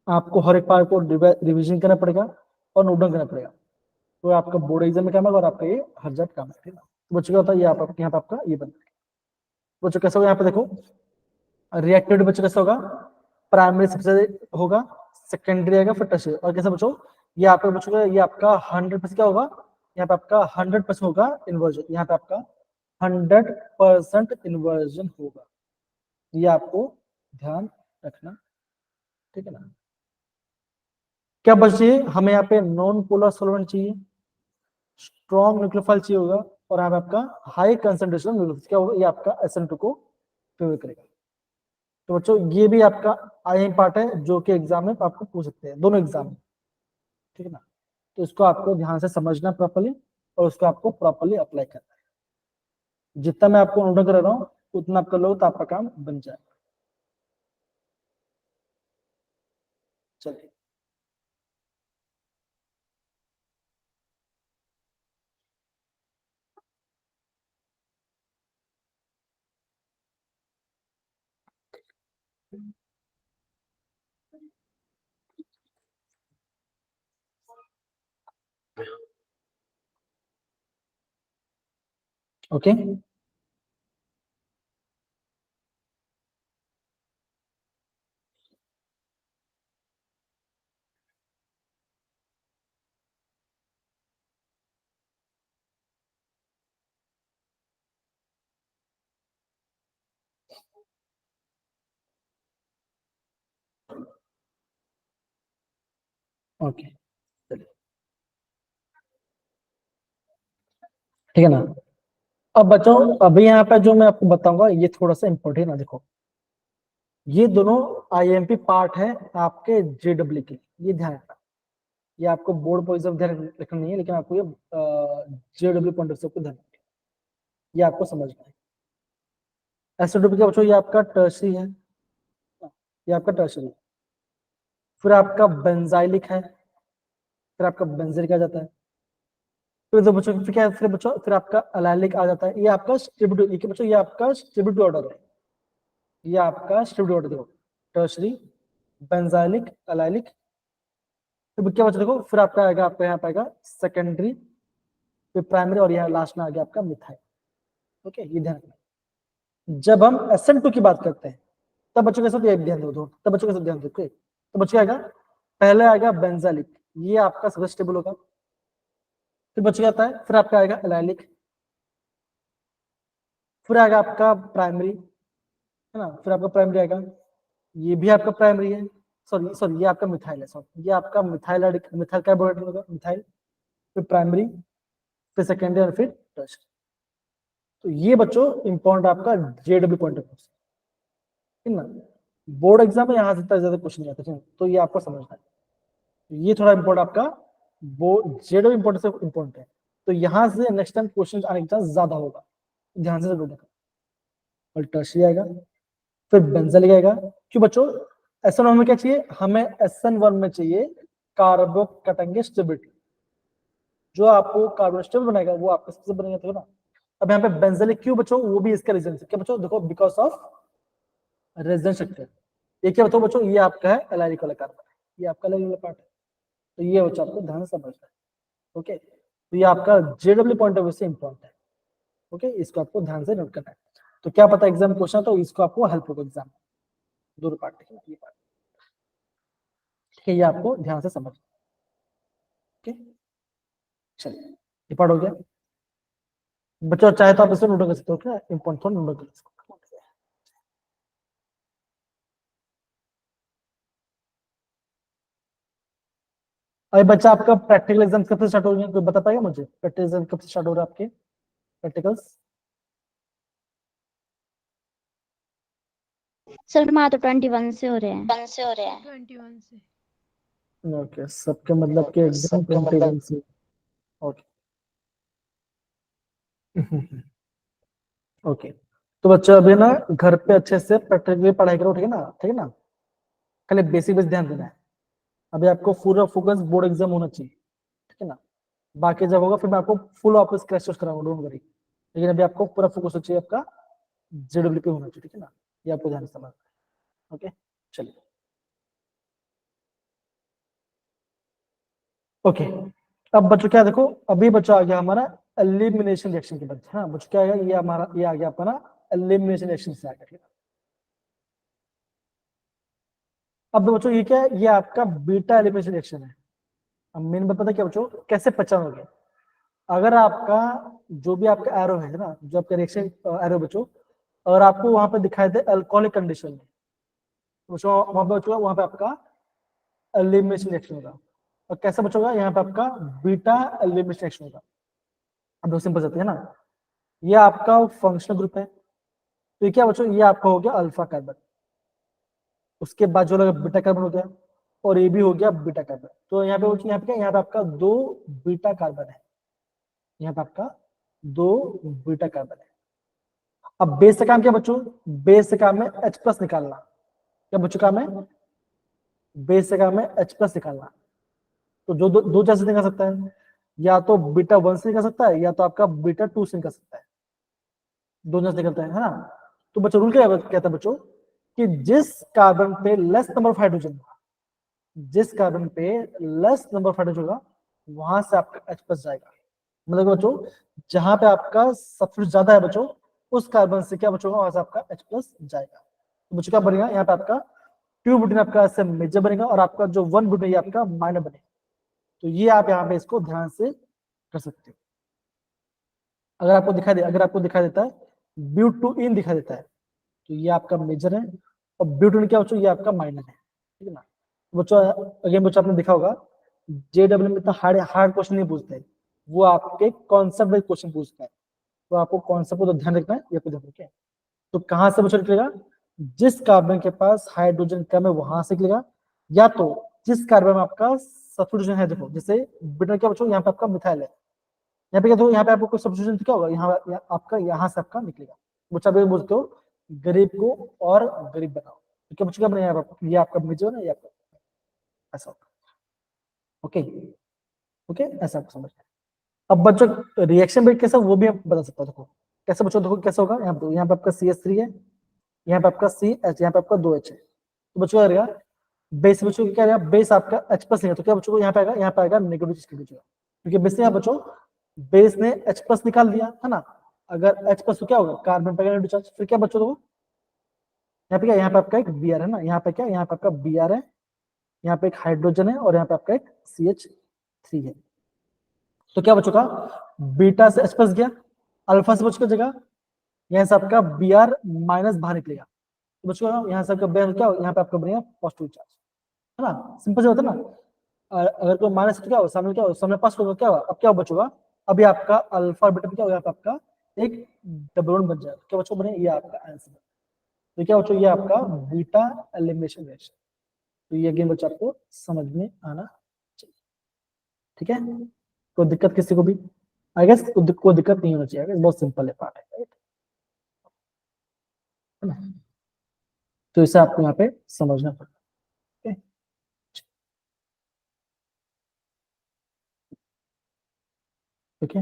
आपको हर एक पार्ट को रिविजन करना पड़ेगा और नोट डाउन करना पड़ेगा। तो आपका बोर्ड एग्जाम में काम है और आपका ये हर जगह काम है, ठीक है। तो बच्चों क्या होता है, ये यहाँ पे आपका ये बनता है। बच्चों कैसा होगा, यहाँ पे देखो रिएक्टिविटी बच्चों कैसा होगा, प्राइमरी सबसे होगा, सेकेंडरी आएगा, फिर टर्शियरी। और कैसा बच्चों, ये आपका बच्चों का ये आपका 100% क्या होगा, यहाँ पे आपका 100% होगा इन्वर्जन, यहाँ पे आपका 100% इन्वर्जन होगा। ये आपको ध्यान रखना, ठीक है ना। क्या बच्चे, हमें यहाँ पे नॉन पोलर सॉल्वेंट चाहिए, स्ट्रॉन्ग न्यूक्लियोफाइल चाहिए होगा, और यहाँ पे आपका हाई कंसंट्रेशन न्यूक्लियोफाइल क्या होगा, ये आपका SN2 को फेवर करेगा। तो बच्चों ये भी आपका IM पार्ट है जो कि एग्जाम में आपको पूछ सकते हैं, दोनों एग्जाम में, ठीक है ना। तो इसको आपको ध्यान से समझना प्रॉपर्ली, और उसको आपको प्रॉपर्ली अप्लाई करना है। जितना मैं आपको नोट कर रहा हूँ उतना आप कर लो तो आपका काम बन जाए। चलिए, ओके, ओके, चलिए, ठीक है ना। अब बच्चों अभी यहाँ पे जो मैं आपको बताऊंगा ये थोड़ा सा इंपॉर्टेंट है ना, देखो ये दोनों IMP पार्ट है आपके JW के, ये ध्यान रखना। ये आपको बोर्ड पॉइंट ध्यान रखना नहीं है, लेकिन आपको ये JW पॉइंट ऑफ व्यू को ध्यान रखना है। ये आपको समझना है, एसिड क्या बच्चों, ये आपका टर्शरी है, ये आपका टर्शरी। फिर आपका बेंजाइलिक है, फिर आपका बेंजीलिक आ जाता है। फिर तो बच्चों फिर क्या है, फिर बच्चों फिर आपका अलाइलिक आ जाता है। ये आपका स्ट्रिब्यूटिव, ये बच्चों ये आपका स्ट्रिब्यूटिव ऑर्डर है, ये आपका स्ट्रिब्यूटिव ऑर्डर देखो, टर्शरी, बेंजाइलिक, अलाइलिक। फिर क्या बच्चों देखो, फिर आपका आएगा, आपका यहाँ पाएगा सेकेंडरी, फिर प्राइमरी, और यहाँ लास्ट में आ गया आपका मिथाइल। ओके, ये ध्यान रखना। जब हम SN2 की बात करते हैं तब बच्चों के साथ ये ध्यान दो, तब बच्चों के साथ ध्यान दो। तो बच्चों आएगा, पहले आएगा बेंजालिक, ये आपका सबसे स्टेबल होगा। फिर बच्चों आता है, फिर आपका आएगा एलाइलिक, फिर आएगा आपका प्राइमरी, है ना, फिर आपका प्राइमरी आएगा, ये भी आपका प्राइमरी है, सॉरी सॉरी ये आपका मिथाइल है, सॉरी ये आपका मिथाइल, मिथाइल कार्बोनेट होगा, मिथाइल, फिर प्राइमरी, फिर सेकेंडरी, और फिर टर्शरी। तो ये बच्चों इंपॉर्टेंट आपका JW पॉइंट ऑफ व्यू, ना बोर्ड एग्जाम में यहाँ से इतना ज्यादा क्वेश्चन नहीं आता, तो ये आपको समझना है। ये थोड़ा इंपॉर्टेंट आपका बोर्ड JW इंपॉर्टेंट से इंपॉर्टेंट है, तो यहाँ से नेक्स्ट टाइम क्वेश्चन आने का चांस ज्यादा होगा, ध्यान से जरूर देखो। और टर्शरी आएगा, फिर बेंजालिक आएगा। क्यों बच्चों, SN1 में क्या चाहिए हमें, SN1 में चाहिए कार्बोकैटायन स्टेबिलिटी, जो आपको कार्बन स्टेबल बनाएगा वो आपका सबसे बनेगा, तो ना। अब यहाँ पे बेंजालिक क्यों बच्चों, वो भी इसका रीजन है, क्या बच्चों देखो, बिकॉज ऑफ रेजोनेंस स्ट्रक्चर। ये क्या बताओ बच्चों, ये आपका है एलाइलिक वाला कार्बन, ये आपका एलाइलिक वाला पार्ट है, तो ये बच्चों आपको ध्यान से समझना है। ओके, तो ये आपका JW पॉइंट ऑफ व्यू से इंपॉर्टेंट है। ओके, इसको आपको ध्यान से नोट करना है, तो क्या पता एग्जाम क्वेश्चन, तो इसको आपको हेल्प होगा एग्जाम, दो पार्ट, ठीक है, ये पार्ट, ठीक है, ये आपको ध्यान से समझ। ओके, चलिए ये पार्ट हो गया बच्चों, चाहे तो आप इसको नोट कर सकते हो, क्या इंपॉर्टेंट थोड़ा नोट कर सकते हो। अरे बच्चा, आपका प्रैक्टिकल एग्जाम कब से स्टार्ट हो रहे हैं, कोई बता पाएगा मुझे, प्रैक्टिकल एग्जाम कब से स्टार्ट हो रहा है आपके प्रैक्टिकल्स? सर हमारा तो 21 से हो रहे हैं। 21 से। ओके, सबके मतलब के एग्जाम 21 से। ओके ओके, तो बच्चा अभी ना घर पे अच्छे से प्रैक्टिकली पढ़ाई करो, ठीक है ना, ठीक है ना, खाली बेसिक बेस ध्यान देना है। अभी आपको पूरा फोकस बोर्ड एग्जाम होना चाहिए, ठीक है ना, बाकी जब होगा फिर मैं आपको फुल वापस क्रैश कोर्स कराऊंगा, डोंट वरी, लेकिन अभी आपको पूरा फोकस होना चाहिए आपका JW पे होना चाहिए, ठीक है ना, ये आपको ध्यान से समझना है। ओके, चलिए, ओके। अब बच्चों क्या देखो, अभी बच्चों आ गया हमारा एलिमिनेशन रिएक्शन के बाद, हाँ बच्चों क्या आ गया, ये हमारा ये आ गया अपना एलिमिनेशन रिएक्शन से आ गया, ठीक है। अब बच्चों ये क्या है, ये आपका बीटा एलिमिनेशन रिएक्शन है। अब मेन बात पता है क्या बच्चों, कैसे पहचान हो गया, अगर आपका जो भी आपका एरो है ना, जो आपका रिएक्शन एरो बच्चों, अगर आपको वहां पे दिखाई दे अल्कोहलिक कंडीशन में, तो बच्चों वहां पे बच्चों वहां पे आपका एलिमिनेशन रिएक्शन होगा। और कैसे बच्चों होगा, यहाँ पे आपका बीटा एलिमिनेशन रिएक्शन होगा। अब दो सिंपल जाते हैं ना, ये आपका फंक्शनल ग्रुप है, तो ये क्या बच्चों, ये आपका हो गया अल्फा कार्बन, उसके बाद जो लगा बीटा कार्बन हो गया, और ये भी हो गया बीटा कार्बन। तो यहाँ पे बच्चों, यहाँ पे क्या, यहाँ पे आपका दो बीटा कार्बन है, यहाँ पे आपका दो बीटा कार्बन है। अब बेस का काम क्या बच्चों, बेस का काम है H+ निकालना, क्या बच्चों काम है, बेस का काम है H+ निकालना। तो जो दो जैसे निकल सकता है, या तो बीटा 1 से निकल सकता है, या तो आपका बीटा 2 से निकल सकता है, दोनों से निकलता है ना। तो बच्चों रूल क्या कहता है बच्चों, कि जिस कार्बन पे लेस नंबर ऑफ हाइड्रोजन होगा, जिस कार्बन पे लेस नंबर ऑफ हाइड्रोजन होगा, वहां से आपका H+ जाएगा। मतलब बच्चों जहां पे आपका सबसे ज्यादा है बच्चों, उस कार्बन से क्या बच्चों वहां से आपका H+ जाएगा। तो बच्चों क्या बनेगा, यहाँ पे आपका 2 बुटेन आपका ऐसे मेजर बनेगा, और आपका जो 1 बुटेन आपका माइनर बनेगा। तो ये आप यहाँ पे इसको ध्यान से कर सकते हो। अगर आपको दिखाई दे, अगर आपको दिखाई देता है ब्यूटूइन दिखाई देता है, तो ये आपका मेजर है, और ब्यूटूइन क्या बच्चों, ये आपका माइनर है, ठीक है ना। बच्चों अगेन बच्चों आपने देखा होगा, JW में इतना हार्ड हार्ड क्वेश्चन नहीं पूछते, वो आपके कॉन्सेप्ट वाइज क्वेश्चन पूछते हैं। तो आपको कॉन्सेप्ट को तो ध्यान रखना है, ये को ध्यान रखें। तो कहां से बच्चों निकलेगा, जिस कार्बन के पास हाइड्रोजन कम है वहां से निकलेगा, या तो जिस कार्बन में आपका सब्स्टिट्यूशन है, देखो जैसे बिटर क्या बच्चों, यहाँ पे आपका मिथाइल है, यहाँ पे क्या, तो यहाँ पे आपको कोई सब्स्टिट्यूशन क्या होगा, यहाँ आपका यहाँ से आपका निकलेगा। बच्चा भी बोलते हो गरीब को और गरीब बनाओ। तो क्या बच्चों क्या बनेगा ये आपका मेजर है, ये आपका ऐसा होगा। ओके ओके, ऐसा आपको समझ। अब बच्चों रिएक्शन रेट कैसा वो भी हम बता सकते हैं। देखो कैसे बच्चों, देखो कैसे होगा। यहाँ पे आपका CH3 है, यहाँ पे आपका CH, यहाँ पे आपका 2H है। तो बच्चों क्या करेगा, बेस बच्चों क्या रहेगा, बेस आपका H प्लस है, तो क्या बच्चों को यहाँ पे आएगा, यहाँ पे आएगा नेगेटिव चार्ज बच्चों, क्योंकि बेस ने बच्चों बेस ने H प्लस निकाल दिया है ना। अगर H प्लस तो क्या होगा, कार्बन पे नेगेटिव चार्ज, फिर क्या बच्चों देखो यहाँ पे क्या, यहाँ पे आपका एक Br है ना, यहाँ पे क्या, यहाँ पे आपका Br है, यहाँ पे एक हाइड्रोजन है और यहाँ पे आपका एक CH3 है। तो क्या बच्चों का, बीटा से H प्लस गया, अल्फा से बच्चों का जगह यहाँ से आपका Br माइनस बाहर निकलेगा। तो बच्चों यहाँ से आपका क्या, यहाँ पे आपका बनेगा पॉजिटिव चार्ज, है ना। सिंपल से होता है ना। अगर कोई माइनस तो क्या होगा, सामने क्या होगा, सामने पास होगा, क्या होगा, अब क्या बचोगा, अभी आपका अल्फा बीटा क्या होगा, आपका एक डबल बॉन्ड बन जाएगा। क्या बच्चों बने, ये आपका आंसर। तो क्या बच्चों, ये आपका बीटा एलिमिनेशन रिएक्शन। तो ये अगेन बच्चों आपको समझ में आना चाहिए, ठीक है। कोई दिक्कत किसी को भी, आई गेस कोई दिक्कत नहीं होना चाहिए, बहुत सिंपल है पार्ट है, राइट। तो इसे आपको यहाँ पे समझना पड़ेगा। ओके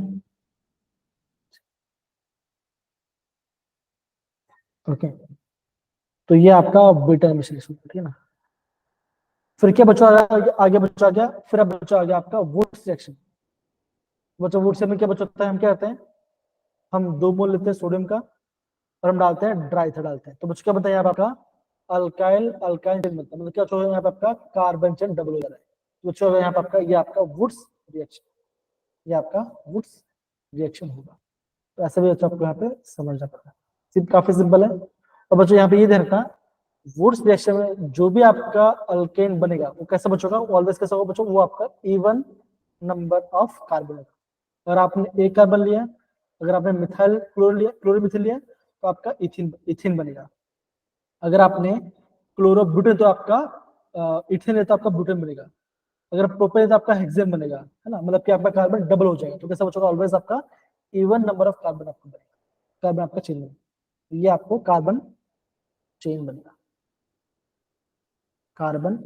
ओके, तो ये आपका बीटा एलिमिनेशन रिएक्शन, ठीक है ना। फिर क्या बच्चों आगे बच्चों आ गया, फिर अब बच्चों आ गया आपका वुड्स रिएक्शन। बच्चों वुड्स में क्या बच्चों होता है, हम क्या करते हैं, हम 2 मोल लेते हैं सोडियम का और हम डालते हैं ड्राई ईथर डालते हैं। तो बच्चों क्या बनता है यहाँ पे आपका अल्काइल अल्काइल चेन बनता है, मतलब क्या होगा यहाँ पे आपका कार्बन चेन डबल हो जा रहा है। तो बच्चों यहाँ पे आपका ये आपका वुड्स रिएक्शन, ये आपका वुड्स रिएक्शन होगा। तो ऐसे भी बच्चों आपको यहाँ पे समझना पड़ेगा, काफी सिंपल है। और बच्चों यहाँ पे ये ध्यान रखना, वुड्स रिएक्शन में जो भी आपका अल्केन बनेगा वो कैसा बच्चों का, ऑलवेज कैसा होगा बच्चों, वो आपका इवन नंबर ऑफ कार्बन होगा। अगर आपने एक कार्बन लिया, अगर आपने मिथाइल क्लोरीन लिया, क्लोरोमिथिल लिया, तो आपका इथिन बनेगा। अगर आपने क्लोरोब्यूटेन तो आपका इथेन है तो आपका ब्यूटेन बनेगा। अगर प्रोपेन है तो आपका हेक्सेन बनेगा, है ना, मतलब कि आपका कार्बन डबल हो जाएगा। तो कैसा बच्चों का, ऑलवेज आपका इवन नंबर ऑफ कार्बन आपको बनेगा, कार्बन आपका चेन बनेगा। ये आपको कार्बन चेन बनेगा, कार्बन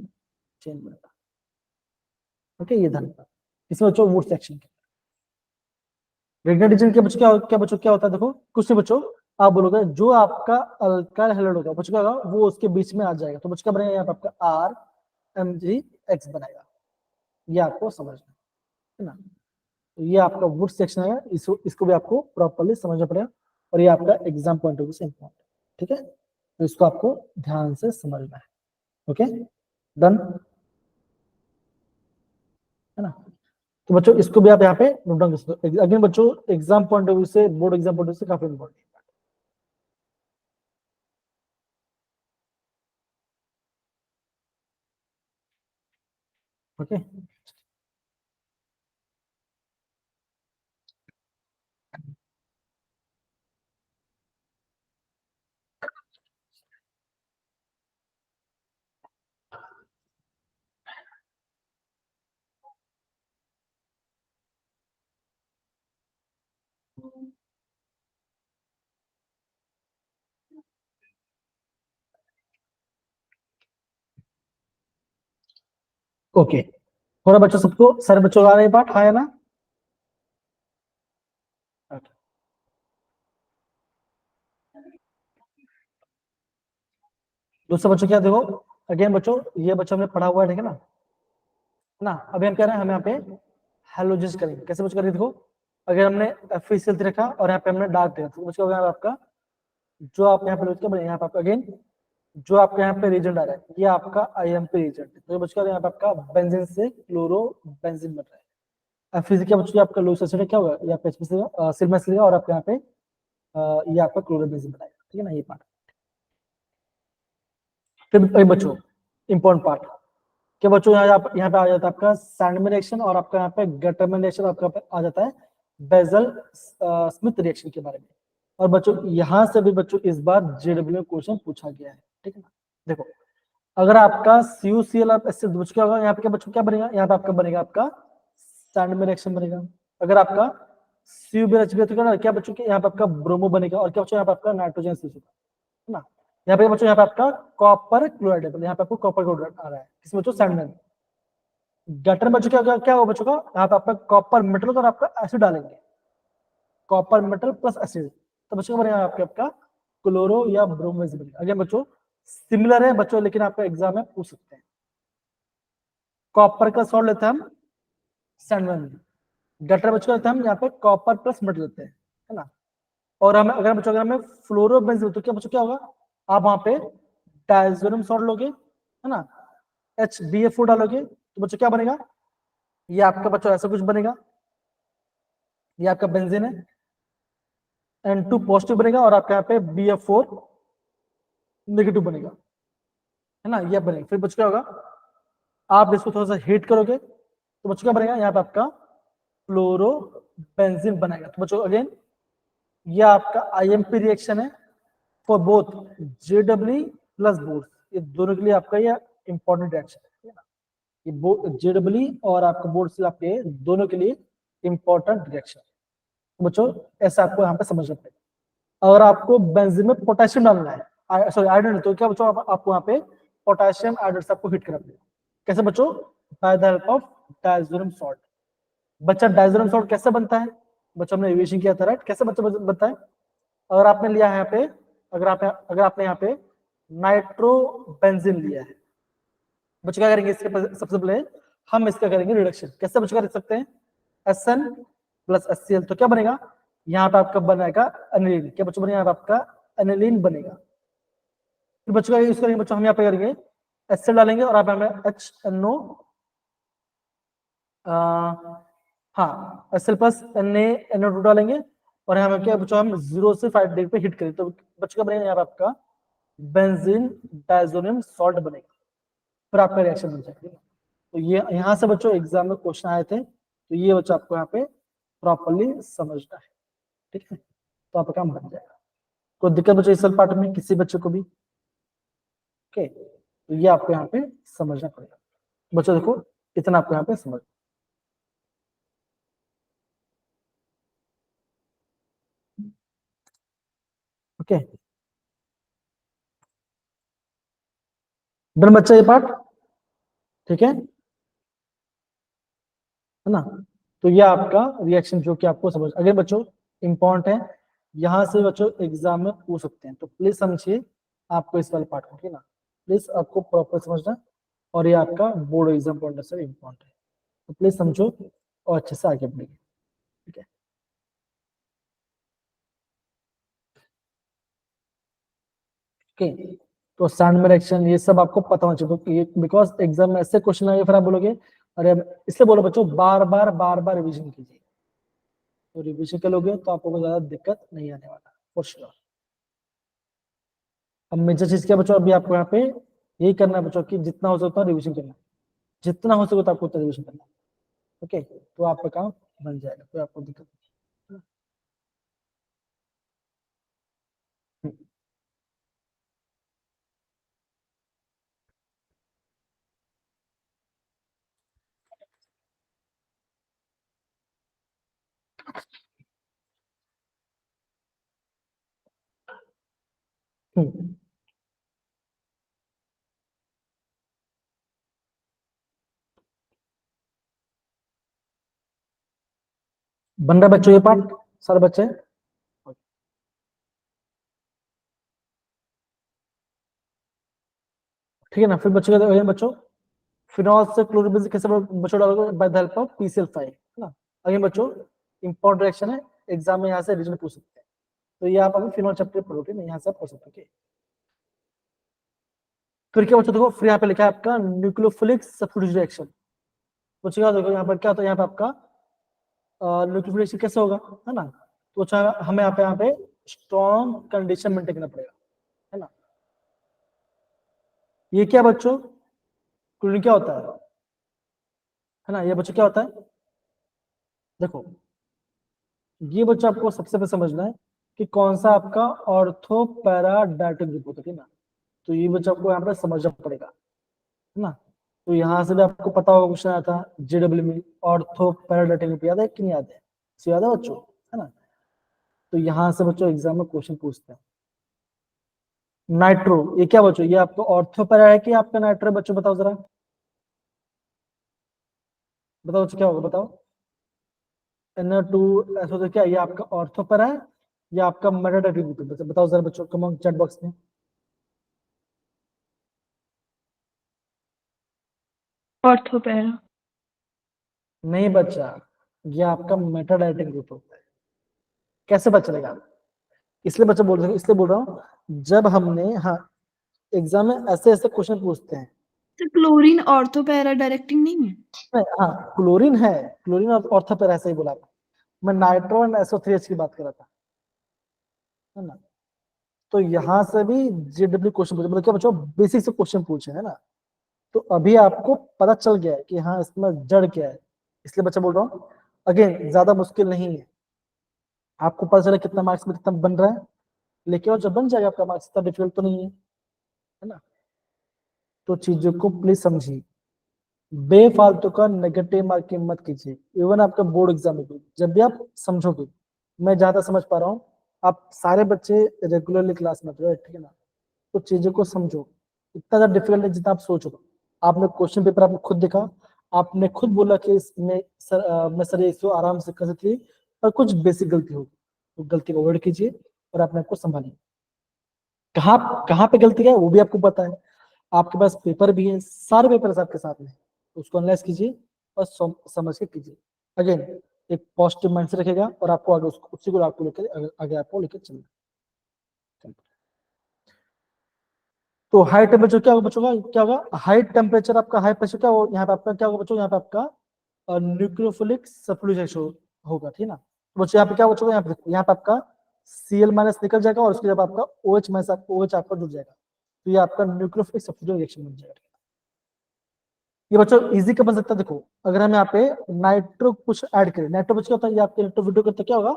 चेन बनेगा। ओके, ये ध्यान रखना। इसमें बच्चों वुड सेक्शन रेडिएशन के बच्चों क्या बच्चों क्या होता है, देखो कुछ नहीं बच्चों, आप बोलोगे जो आपका अल्काइल हैलाइड होगा बच्चों क्या होगा, वो उसके बीच में आ जाएगा। तो बच्चों क्या बनेगा, यहाँ पे आपका RMgX बनाएगा। ये आपको समझना है ना। तो ये आपका वुड सेक्शन है, इसको भी आपको प्रॉपर्ली समझना पड़ेगा, और ये आपका एग्जाम पॉइंट ऑफ व्यू से इंपॉर्टेंट, ठीक है। तो इसको आपको ध्यान से समझना है। ओके डन, है ना। तो बच्चों इसको भी आप यहाँ पे नोट डाउन कर सकते हो। अगेन बच्चों एग्जाम पॉइंट ऑफ व्यू से, board exam point of view से काफी इंपॉर्टेंट। ओके ओके, हो रहा बच्चों सबको, सारे बच्चों आ रहे हैं पाठ, हाँ है ना। Okay. दूसरा बच्चों क्या देखो, अगेन बच्चों ये बच्चों हमने पढ़ा हुआ है, ठीक है ना। अभी हम कह रहे हैं, हम यहाँ पे हेलोजेंस करेंगे। कैसे बच्चों करेंगे, देखो अगर हमने FeCl3 रखा और यहाँ पे हमने डार्क रखा, तो बच्चों आपका जो आप यहाँ पे यहाँ पे आपका अगेन जो आपका यहाँ पे रीजन आ रहा है, ये आपका IMP रीजन। तो बच्चों यहाँ पे आपका बेंजीन से क्लोरो बेंजीन बन रहा है। FeCl क्या बच्चों आपका लो सल्फेट क्या होगा, यहाँ पे सिल्मस और आपके यहाँ पे ये आपका क्लोरो बेंजीन बनाएगा, ठीक है ना, ये पार्ट। फिर बच्चों इंपॉर्टेंट पार्ट, क्या बच्चों यहाँ पे आ जाता है आपका सैंडमैन रिएक्शन, और आपका यहाँ पे गटरमैन रिएक्शन, आपका आ जाता है बेजल स्मिथ रिएक्शन के बारे में। और बच्चों यहाँ से भी बच्चों इस बार JW में क्वेश्चन पूछा गया है, ठीक है ना। देखो अगर आपका CuCl और HCl बच्चों क्या होगा, यहाँ पे क्या बच्चों क्या बनेगा, यहाँ पे आपका बनेगा आपका सैंडमैन रिएक्शन बनेगा। अगर आपका CuBr HBr तो क्या बच्चों के यहाँ पे आपका ब्रोमो बनेगा, और क्या बच्चों यहाँ पे आपका नाइट्रोजन होगा। है ना। यहाँ पे बच्चों, यहाँ पे आपका कॉपर क्लोराइड है, यहाँ पे आपको कॉपर क्लोराइड आ रहा है, किसमें बच्चों, सैंड में। गटर में बच्चों क्या होगा बच्चों का, यहाँ पे आपका कॉपर मेटल और आपका एसिड डालेंगे, कॉपर मेटल प्लस एसिड, तो बच्चों बनेगा आपका क्लोरो या ब्रोमीन बनेगा। अगेन बच्चों सिमिलर है बच्चों, लेकिन आपका एग्जाम में पूछ सकते हैं। कॉपर का सॉल्ट लेते हैं हम सैंड में, गटर बच्चों लेते हैं हम यहाँ पे कॉपर प्लस मेटल लेते हैं, है ना। और हमें अगर बच्चों, अगर हमें फ्लोरोबेंजीन, तो क्या बच्चों क्या होगा, आप वहां पे डायजोनियम सॉल्ट लोगे, है ना, HBF4 डालोगे, तो बच्चों क्या बनेगा, ये आपका बच्चों ऐसा कुछ बनेगा, ये आपका बेंजीन है, N2 पॉजिटिव बनेगा और आपका यहाँ पे BF4 नेगेटिव बनेगा, है ना, ये बनेगा। फिर बच्चों क्या होगा, आप इसको थोड़ा सा हीट करोगे, तो बच्चों क्या बनेगा, यहाँ पे आपका फ्लोरोबेंजीन बनेगा। तो बच्चों अगेन ये आपका IMP रिएक्शन है for both JW plus board, ये दोनों के लिए आपका ये इंपॉर्टेंट रिएक्शन है ना, ये JW और आपका बोर्ड से आपके दोनों के लिए इंपॉर्टेंट रिएक्शन। बच्चों ऐसा आपको यहाँ पे समझना पड़ेगा। अगर आपको बेंजीन में पोटेशियम डालना है, सॉरी आयोडीन, तो क्या बच्चों आपको यहाँ पे पोटेशियम आयोडाइड से आपको हिट करना पड़ेगा। कैसे बच्चों, by the help of diazonium salt. बच्चा डायजोनियम सॉल्ट कैसे बनता है, बच्चों हमने रिविजन किया था, राइट, कैसे बच्चा बनता है। अगर आपने लिया है यहाँ पे, अगर आपने यहाँ पे नाइट्रोबेंजीन लिया है, बच्चों क्या करेंगे, इसके सबसे पहले हम इसका करेंगे रिडक्शन। कैसे बच्चों कर सकते हैं, SN प्लस HCl, तो क्या बनेगा, यहाँ पे आपका बनेगा एनिलीन। क्या बच्चों बनेगा, यहाँ पे आपका एनिलीन बनेगा। फिर बच्चों का यूज करेंगे, बच्चों हम यहाँ पे करेंगे HCl डालेंगे और आप हमें HNO, हाँ HCl प्लस NaNO2 डालेंगे और यहाँ पे क्या बच्चों, हम 0 से 5 डिग्री पे हिट करें, तो बच्चों का बनेगा यहाँ पे आपका बेंजीन डायजोनियम सॉल्ट बनेगा। फिर आपका रिएक्शन बन जाएगा। तो ये यहाँ से बच्चों एग्जाम में क्वेश्चन आए थे, तो ये बच्चों आपको यहाँ पे प्रॉपर्ली समझना है, ठीक है, तो आपका काम बन जाएगा। कोई दिक्कत बच्चों इस पार्ट में किसी बच्चे को भी, ओके, तो ये आपको यहाँ पे समझना पड़ेगा बच्चों। देखो इतना आपको यहाँ पे समझ, ओके, डन बच्चा ये पार्ट, ठीक है ना। तो ये आपका रिएक्शन जो कि आपको समझ, अगर बच्चों इंपॉर्टेंट है, यहाँ से बच्चों एग्जाम में पूछ सकते हैं, तो प्लीज समझिए आपको इस वाले पार्ट को, ठीक है ना, प्लीज आपको प्रॉपर समझना। और ये आपका बोर्ड एग्जाम पॉइंट से इंपॉर्टेंट है, तो प्लीज समझो और अच्छे से आगे बढ़िए, ठीक है। ओके, तो सैंड में रिएक्शन ये सब आपको पता होना चाहिए, तो बिकॉज एग्जाम में ऐसे क्वेश्चन आएंगे, फिर आप बोलोगे अरे, इसलिए बोलो बच्चों बार बार रिविजन कीजिए, तो रिविजन करोगे तो आपको ज्यादा दिक्कत नहीं आने वाला फॉर श्योर। अब मेजर चीज क्या बच्चों, अभी आपको यहाँ पे यही करना है बच्चों कि जितना हो सकता है रिविजन करना है, जितना हो सके तो आपको उतना रिविजन करना है, ओके, तो आपका काम बन जाएगा, कोई आपको दिक्कत नहीं। हम्म, बन रहा है बच्चों ये पार्ट, सारे बच्चे, ठीक है ना। फिर बच्चों का बच्चों फिनॉल से क्लोरोबेंजीन कैसे बच्चों डालोगे, by the help of PCl5, है ना। अगेन बच्चों इंपॉर्टेंट रिएक्शन है, एग्जाम में यहाँ से रीजन पूछ सकते हैं, तो ये आप अभी फिनॉल चैप्टर पढ़ोगे ना, यहाँ से आप पढ़ सकते हो। फिर क्या बच्चों देखो, फिर यहाँ पे लिखा है आपका न्यूक्लियोफिलिक सब्स्टिट्यूशन रिएक्शन। बच्चों क्या देखो, यहाँ पर क्या होता है, यहाँ पे आपका न्यूक्लियोफिलिक कैसे होगा, है ना, तो अच्छा हमें यहाँ पे स्ट्रॉन्ग कंडीशन मेंटेन करना पड़ेगा, है ना। ये क्या बच्चों, क्लोरीन क्या होता है ना, ये बच्चों क्या होता है, देखो ये बच्चों आपको सबसे पहले समझना है कि कौन सा आपका ऑर्थो पैरा डायटोनिक ग्रुप होता है ना, तो ये बच्चों आपको यहाँ पे समझना पड़ेगा, है ना। तो यहाँ से भी आपको पता होगा, क्वेश्चन आया था JW में, ऑर्थो पैरा डायटोनिक ग्रुप याद है कि नहीं याद है, तो याद है बच्चों, है ना। तो यहाँ से बच्चों एग्जाम में क्वेश्चन पूछते हैं, नाइट्रो, ये क्या बच्चों, ये आपका ऑर्थो पैरा है कि आपका नाइट्रो है बच्चों, बताओ जरा, बताओ बच्चों क्या होगा, बताओ। NO2 तो क्या, ये आपका ऑर्थो पैरा है या आपका मेटाडाइटिक ग्रुप है, बताओ जरा बच्चों, कमेंट चैट बॉक्स में। ऑर्थोपेरा। नहीं बच्चा, ये आपका मेटाडाइटिक ग्रुप होता है। कैसे पता चलेगा, इसलिए बच्चा बोल रहे, इसलिए बोल रहा हूँ, जब हमने, हाँ, एग्जाम में ऐसे ऐसे क्वेश्चन पूछते हैं। तो क्लोरीन ऑर्थोपेरा डायरेक्टिंग नहीं है? नहीं, हाँ क्लोरीन है, क्लोरीन और ऑर्थो पैरा, ऐसा ही बोला मैं नाइट्रो एंड SO3H की बात कर रहा था, है ना। तो यहाँ से भी JW क्वेश्चन पूछे, मतलब क्या बच्चों, बेसिक से क्वेश्चन पूछे, है ना। तो अभी आपको पता चल गया है कि हाँ इसमें जड़ क्या है, इसलिए बच्चा बोल रहा हूँ, अगेन ज्यादा मुश्किल नहीं है। आपको पता चला कितना मार्क्स में कितना बन रहा है, लेकिन और जब बन जाएगा आपका मार्क्स, इतना डिफिकल्ट तो नहीं है ना। तो चीजों को प्लीज समझिए, बेफालतू का नेगेटिव मार्किंग मत कीजिए। इवन आपका बोर्ड एग्जाम में भी जब भी आप समझोगे, मैं ज्यादा समझ पा रहा हूँ, आप सारे बच्चे रेगुलरली क्लास में रहे, ठीक है ना। तो चीजों को समझो, इतना ज्यादा डिफिकल्ट है जितना आप सोचो। आपने क्वेश्चन पेपर आपने खुद देखा, आपने खुद बोला कि इसमें सर मैं सर इसको आराम से कर सकती, पर कुछ बेसिक गलती होगी, तो गलती को अवॉइड कीजिए और अपने आप को संभालिए। कहाँ कहाँ पे गलती है वो भी आपको पता है, आपके पास पेपर भी है, सारे पेपर आपके साथ में, उसको एनालाइज कीजिए और समझ के कीजिए। अगेन एक पॉजिटिव माइंड से रखेगा और आपको आगे उसी को आपको लेकर आगे आपको लेकर चलना। तो हाई टेम्परेचर क्या होगा बच्चों का, क्या होगा हाई टेम्परेचर, आपका हाई प्रेशर क्या होगा, यहाँ पे आपका क्या होगा बच्चों, यहाँ पे आपका न्यूक्लियोफिलिक सब्स्टिट्यूशन होगा, ठीक है ना। तो बच्चों यहाँ पे क्या बच्चों, यहाँ पे देखो, यहाँ पे आपका Cl माइनस निकल जाएगा और उसके जब आपका OH माइनस OH आपका जुड़ जाएगा, तो ये आपका न्यूक्लियोफिलिक सब्स्टिट्यूशन रिएक्शन बन जाएगा। ये बच्चों इजी का बन सकता है, देखो अगर हम यहाँ पे नाइट्रो कुछ ऐड करें, नाइट्रो बच्चों क्या होता है, ये आपके इलेक्ट्रो वीडियो करते क्या होगा,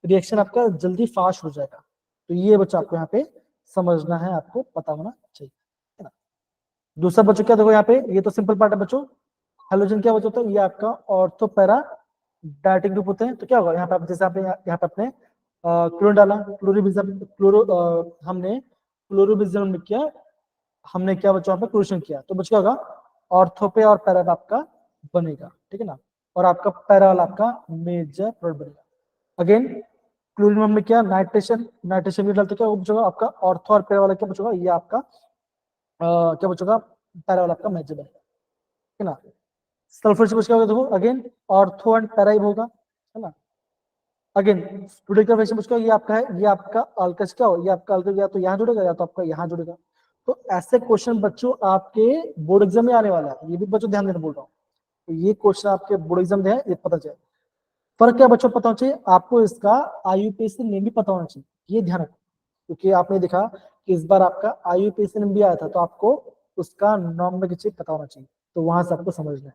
रिएक्शन आपका जल्दी फास्ट हो जाएगा। तो ये बच्चों आपको यहाँ पे समझना है, आपको पता होना चाहिए, है ना। दूसरा बच्चों क्या देखो यहाँ पे, ये तो सिंपल पार्ट है बच्चों, हेलोजन क्या बच्चों होता है, ये आपका ऑर्थो पैरा डायटिक ग्रुप होते हैं। तो क्या होगा यहाँ पे, आप जैसे आपने यहाँ पे अपने क्लोरीन डाला, हमने क्लोरोबिज्म में किया, हमने क्या बच्चों यहाँ पे क्लोरीनेशन किया, तो बच्चों क्या होगा, ऑर्थो पे और पैरा आपका बनेगा, ठीक है ना। और आपका पैरा वाला आपका मेजर प्रोडक्ट बनेगा। अगेन क्लोरीन में हमने क्या, नाइट्रेशन, नाइट्रेशन भी डालते क्या बच्चों, आपका ऑर्थो और पैरा वाला क्या बच्चों, ये आपका क्या बच्चों, पैरा वाला आपका मेजर बनेगा, ठीक है ना। सल्फर से कुछ क्या होगा, देखो अगेन ऑर्थो एंड पैरा ही होगा, है ना। अगेन टुडे का क्वेश्चन पूछा, ये आपका है, ये आपका अल्कस क्या हो, ये आपका अल्कस या तो यहाँ जुड़ेगा या तो आपका यहाँ जुड़ेगा। तो ऐसे क्वेश्चन बच्चों आपके बोर्ड एग्जाम में आने वाला है, ये भी बच्चों ध्यान देना बोल रहा हूँ। तो ये क्वेश्चन आपके बोर्ड एग्जाम में है, ये पता चले। फर्क क्या बच्चों पता होना चाहिए आपको, इसका IUPAC नेम भी पता होना चाहिए, ये ध्यान रखो, क्योंकि आपने देखा कि इस बार आपका IUPAC नेम भी आया था, तो आपको उसका नॉमेनक्लेचर पता होना चाहिए, तो वहां से आपको समझना है।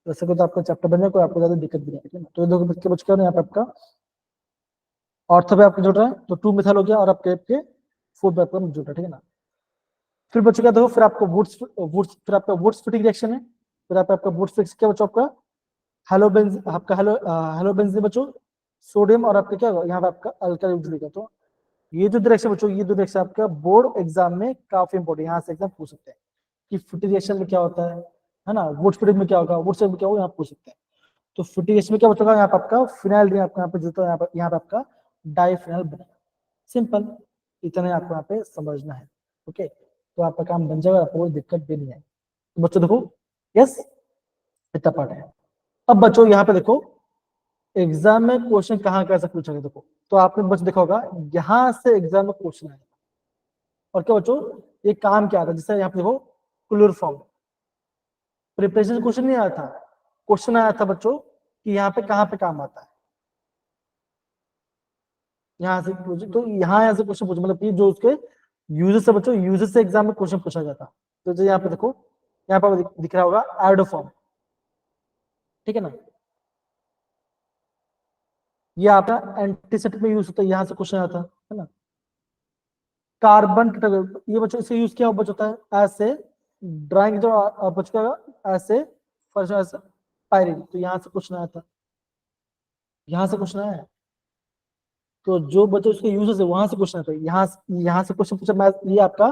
वैसे को तो आपका चैप्टर बनने कोई आपको ज्यादा दिक्कत भी नहीं है, तो देखो बच्चे बच्चे क्या यहाँ पे आपका ऑर्थो पे आपका जुड़ रहा है, तो 2 मिथाइल हो गया, और आपके 4 पे आपका जुड़ रहा है, ठीक है ना। फिर बच्चों क्या देखो, फिर आपको वुड्स फिर आपका वुड्स फिटिंग रिएक्शन है, फिर आपका वुड्स फिक्स क्या बच्चों, आपका हेलो बेंजीन बच्चों, सोडियम और आपका क्या होगा यहाँ पे आपका अल्काइल जुड़ेगा। तो ये जो डायरेक्शन बच्चों, ये दो डायरेक्शन आपका बोर्ड एग्जाम में काफी इंपॉर्टेंट, यहाँ से एग्जाम पूछ सकते हैं कि फिटिंग रिएक्शन में क्या होता है ना, वुड्स फिटिंग में क्या होगा, वुड्स में क्या होगा, यहाँ पूछ सकते हैं। तो फिटिंग रिएक्शन में क्या बच्चों, यहाँ पे आपका फिनाइल रिंग आपका यहाँ पे जुड़ता है, यहाँ पे आपका डाइफिनाइल बनेगा, सिंपल, इतना आपको यहाँ पे समझना है। ओके, तो आपका काम बन जाएगा, आपको कोई दिक्कत भी नहीं है। तो बच्चों देखो, यस इतना पार्ट है। अब बच्चों यहाँ पे देखो, एग्जाम में क्वेश्चन कहाँ कैसे पूछेंगे, देखो तो आपने बच्चों देखा होगा, यहाँ से एग्जाम में क्वेश्चन आएगा। और क्या बच्चों, ये काम क्या आता है, जैसे यहाँ पे देखो क्लोरोफॉर्म, प्रिपरेशन क्वेश्चन नहीं आया था, क्वेश्चन आया था बच्चों कि यहाँ पे कहाँ पे काम आता है, यहाँ से तो यहाँ से क्वेश्चन पूछो, मतलब कि जो उसके यूजर से बच्चों, यूजर से एग्जाम में क्वेश्चन पूछा जाता। तो जो यहाँ पे देखो, यहाँ पे दिख रहा होगा आयोडोफॉर्म, ठीक है ना, ये आपका एंटीसेप्टिक में यूज होता है, यहाँ से क्वेश्चन आता है ना। कार्बन, ये बच्चों इसे यूज किया होता है ऐसे ड्राइंग, जो बच्चों ऐसे फर्स्ट पायरिंग, तो यहाँ से क्वेश्चन आया था, यहाँ से क्वेश्चन आया है। तो जो बच्चे उसके यूजेस है वहां से क्वेश्चन आता है, यहाँ से क्वेश्चन पूछा, मैं ये आपका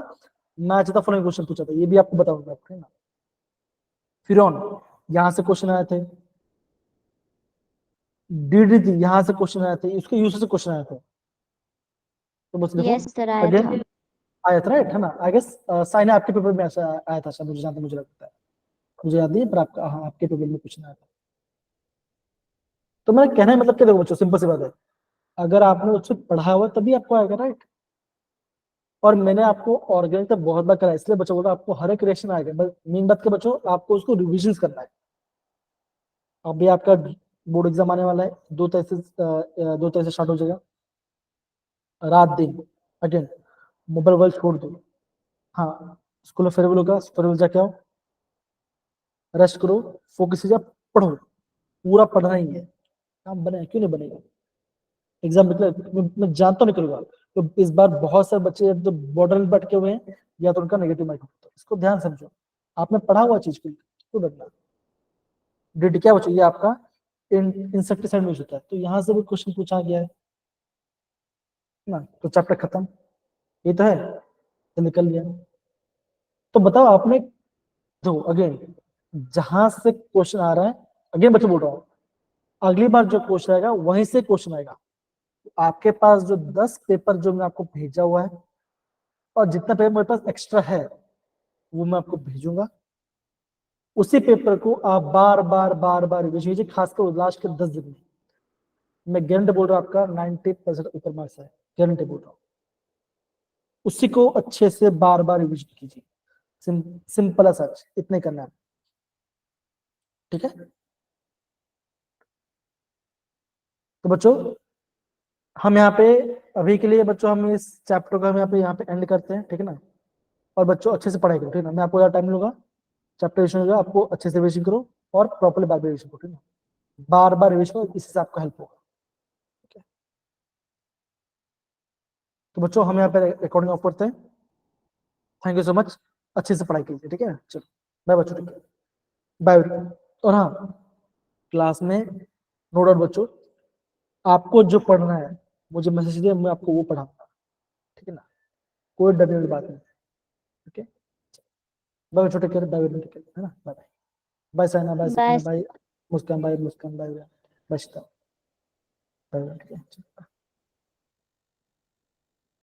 मैच था फॉलोइंग क्वेश्चन पूछा था, ये भी आपको बताऊंगा आपको, है ना। फिरौन, यहाँ से क्वेश्चन आए थे। डीडीटी, यहाँ से क्वेश्चन आए थे, उसके यूजेस से क्वेश्चन आए थे। तो बस देखो यस सर आया अगेन था। आया था, राइट, है ना। आई गेस साइना आपके पेपर में ऐसा आया था शायद, मुझे जहाँ तक मुझे लगता है, मुझे याद नहीं है, पर आपका, हाँ, आपके पेपर में कुछ आया था। तो मैं कहने का मतलब क्या, देखो बच्चों, सिंपल सी बात है, अगर आपने उससे पढ़ा हुआ तभी आपको आएगा, राइट। और मैंने आपको ऑर्गेनिक तो बहुत बार करा है, इसलिए बच्चों बोला आपको हर एक रिएक्शन आएगा, बस मेन बात के बच्चों आपको उसको रिविजन करना है। अभी आपका बोर्ड एग्जाम आने वाला है, 2 तारीख से स्टार्ट हो जाएगा, रात दिन अगेन मोबाइल वोबाइल छोड़ दो। हाँ, स्कूल में फेयरवेल होगा, फेयरवेल जाके आओ, रेस्ट करो, फोकस कीजिए, पढ़ो, पूरा पढ़ना ही है। काम बने क्यों नहीं बनेगा, एग्जाम मतलब मैं जानता नहीं करूंगा। तो इस बार बहुत सारे बच्चे जो बॉर्डर में बैठ के हुए हैं, या तो उनका नेगेटिव मार्क होता है, इसको ध्यान समझो, आपने पढ़ा हुआ चीज को क्यों बदला। डेट क्या बच्चों, ये आपका इंसेक्टिसाइड यूज होता है, तो यहाँ से भी क्वेश्चन पूछा गया है ना, तो चैप्टर खत्म, ये तो है, तो निकल गया। तो बताओ आपने, जो अगेन जहां से क्वेश्चन आ रहा है, अगेन बच्चों बोल रहा हूँ, अगली बार जो क्वेश्चन आएगा वहीं से क्वेश्चन आएगा। आपके पास जो 10 पेपर जो मैं आपको भेजा हुआ है, और जितना पेपर मेरे पास एक्स्ट्रा है वो मैं आपको भेजूंगा, उसी पेपर को आप बार बार बार बार रिविजन कीजिए, खासकर लास्ट के 10 दिन में। मैं गारंटी बोल रहा हूँ आपका 90% ऊपर मार्क्स है, गारंटी बोल रहा हूँ। उसी को अच्छे से बार बार रिविजन कीजिए, सिंपल है सच, इतने करना है, ठीक है। तो बच्चों हम यहाँ पे अभी के लिए बच्चों हम इस चैप्टर को हम यहाँ पे एंड करते हैं, ठीक है ना। और बच्चों अच्छे से पढ़ाई करो, ठीक है ना, मैं आपको टाइम लूंगा, चैप्टर रिविजन होगा, आपको अच्छे से रिविजन करो और प्रॉपर्ली बार बार रिविजन करो, ठीक है, बार बार रिविजन करो, इससे आपका हेल्प होगा, ठीक है। तो बच्चों हम यहाँ पे रिकॉर्डिंग ऑफ करते हैं, थैंक यू सो मच, अच्छे से पढ़ाई कीजिए, ठीक है, चलो बाय बच्चों, ठीक है, बाय। और हाँ, क्लास में नो डाउट बच्चों, आपको जो पढ़ना है मुझे मैसेज दिया, मैं आपको वो पढ़ाऊंगा, ठीक है ना, कोई डरने वाली बात नहीं, ठीक है। बाय बच्चों, take care, bye bye, take care, है ना, bye bye Saina, bye bye. Saina, bye Muskan, bye Muskan, bye bye, bye bye, ठीक है।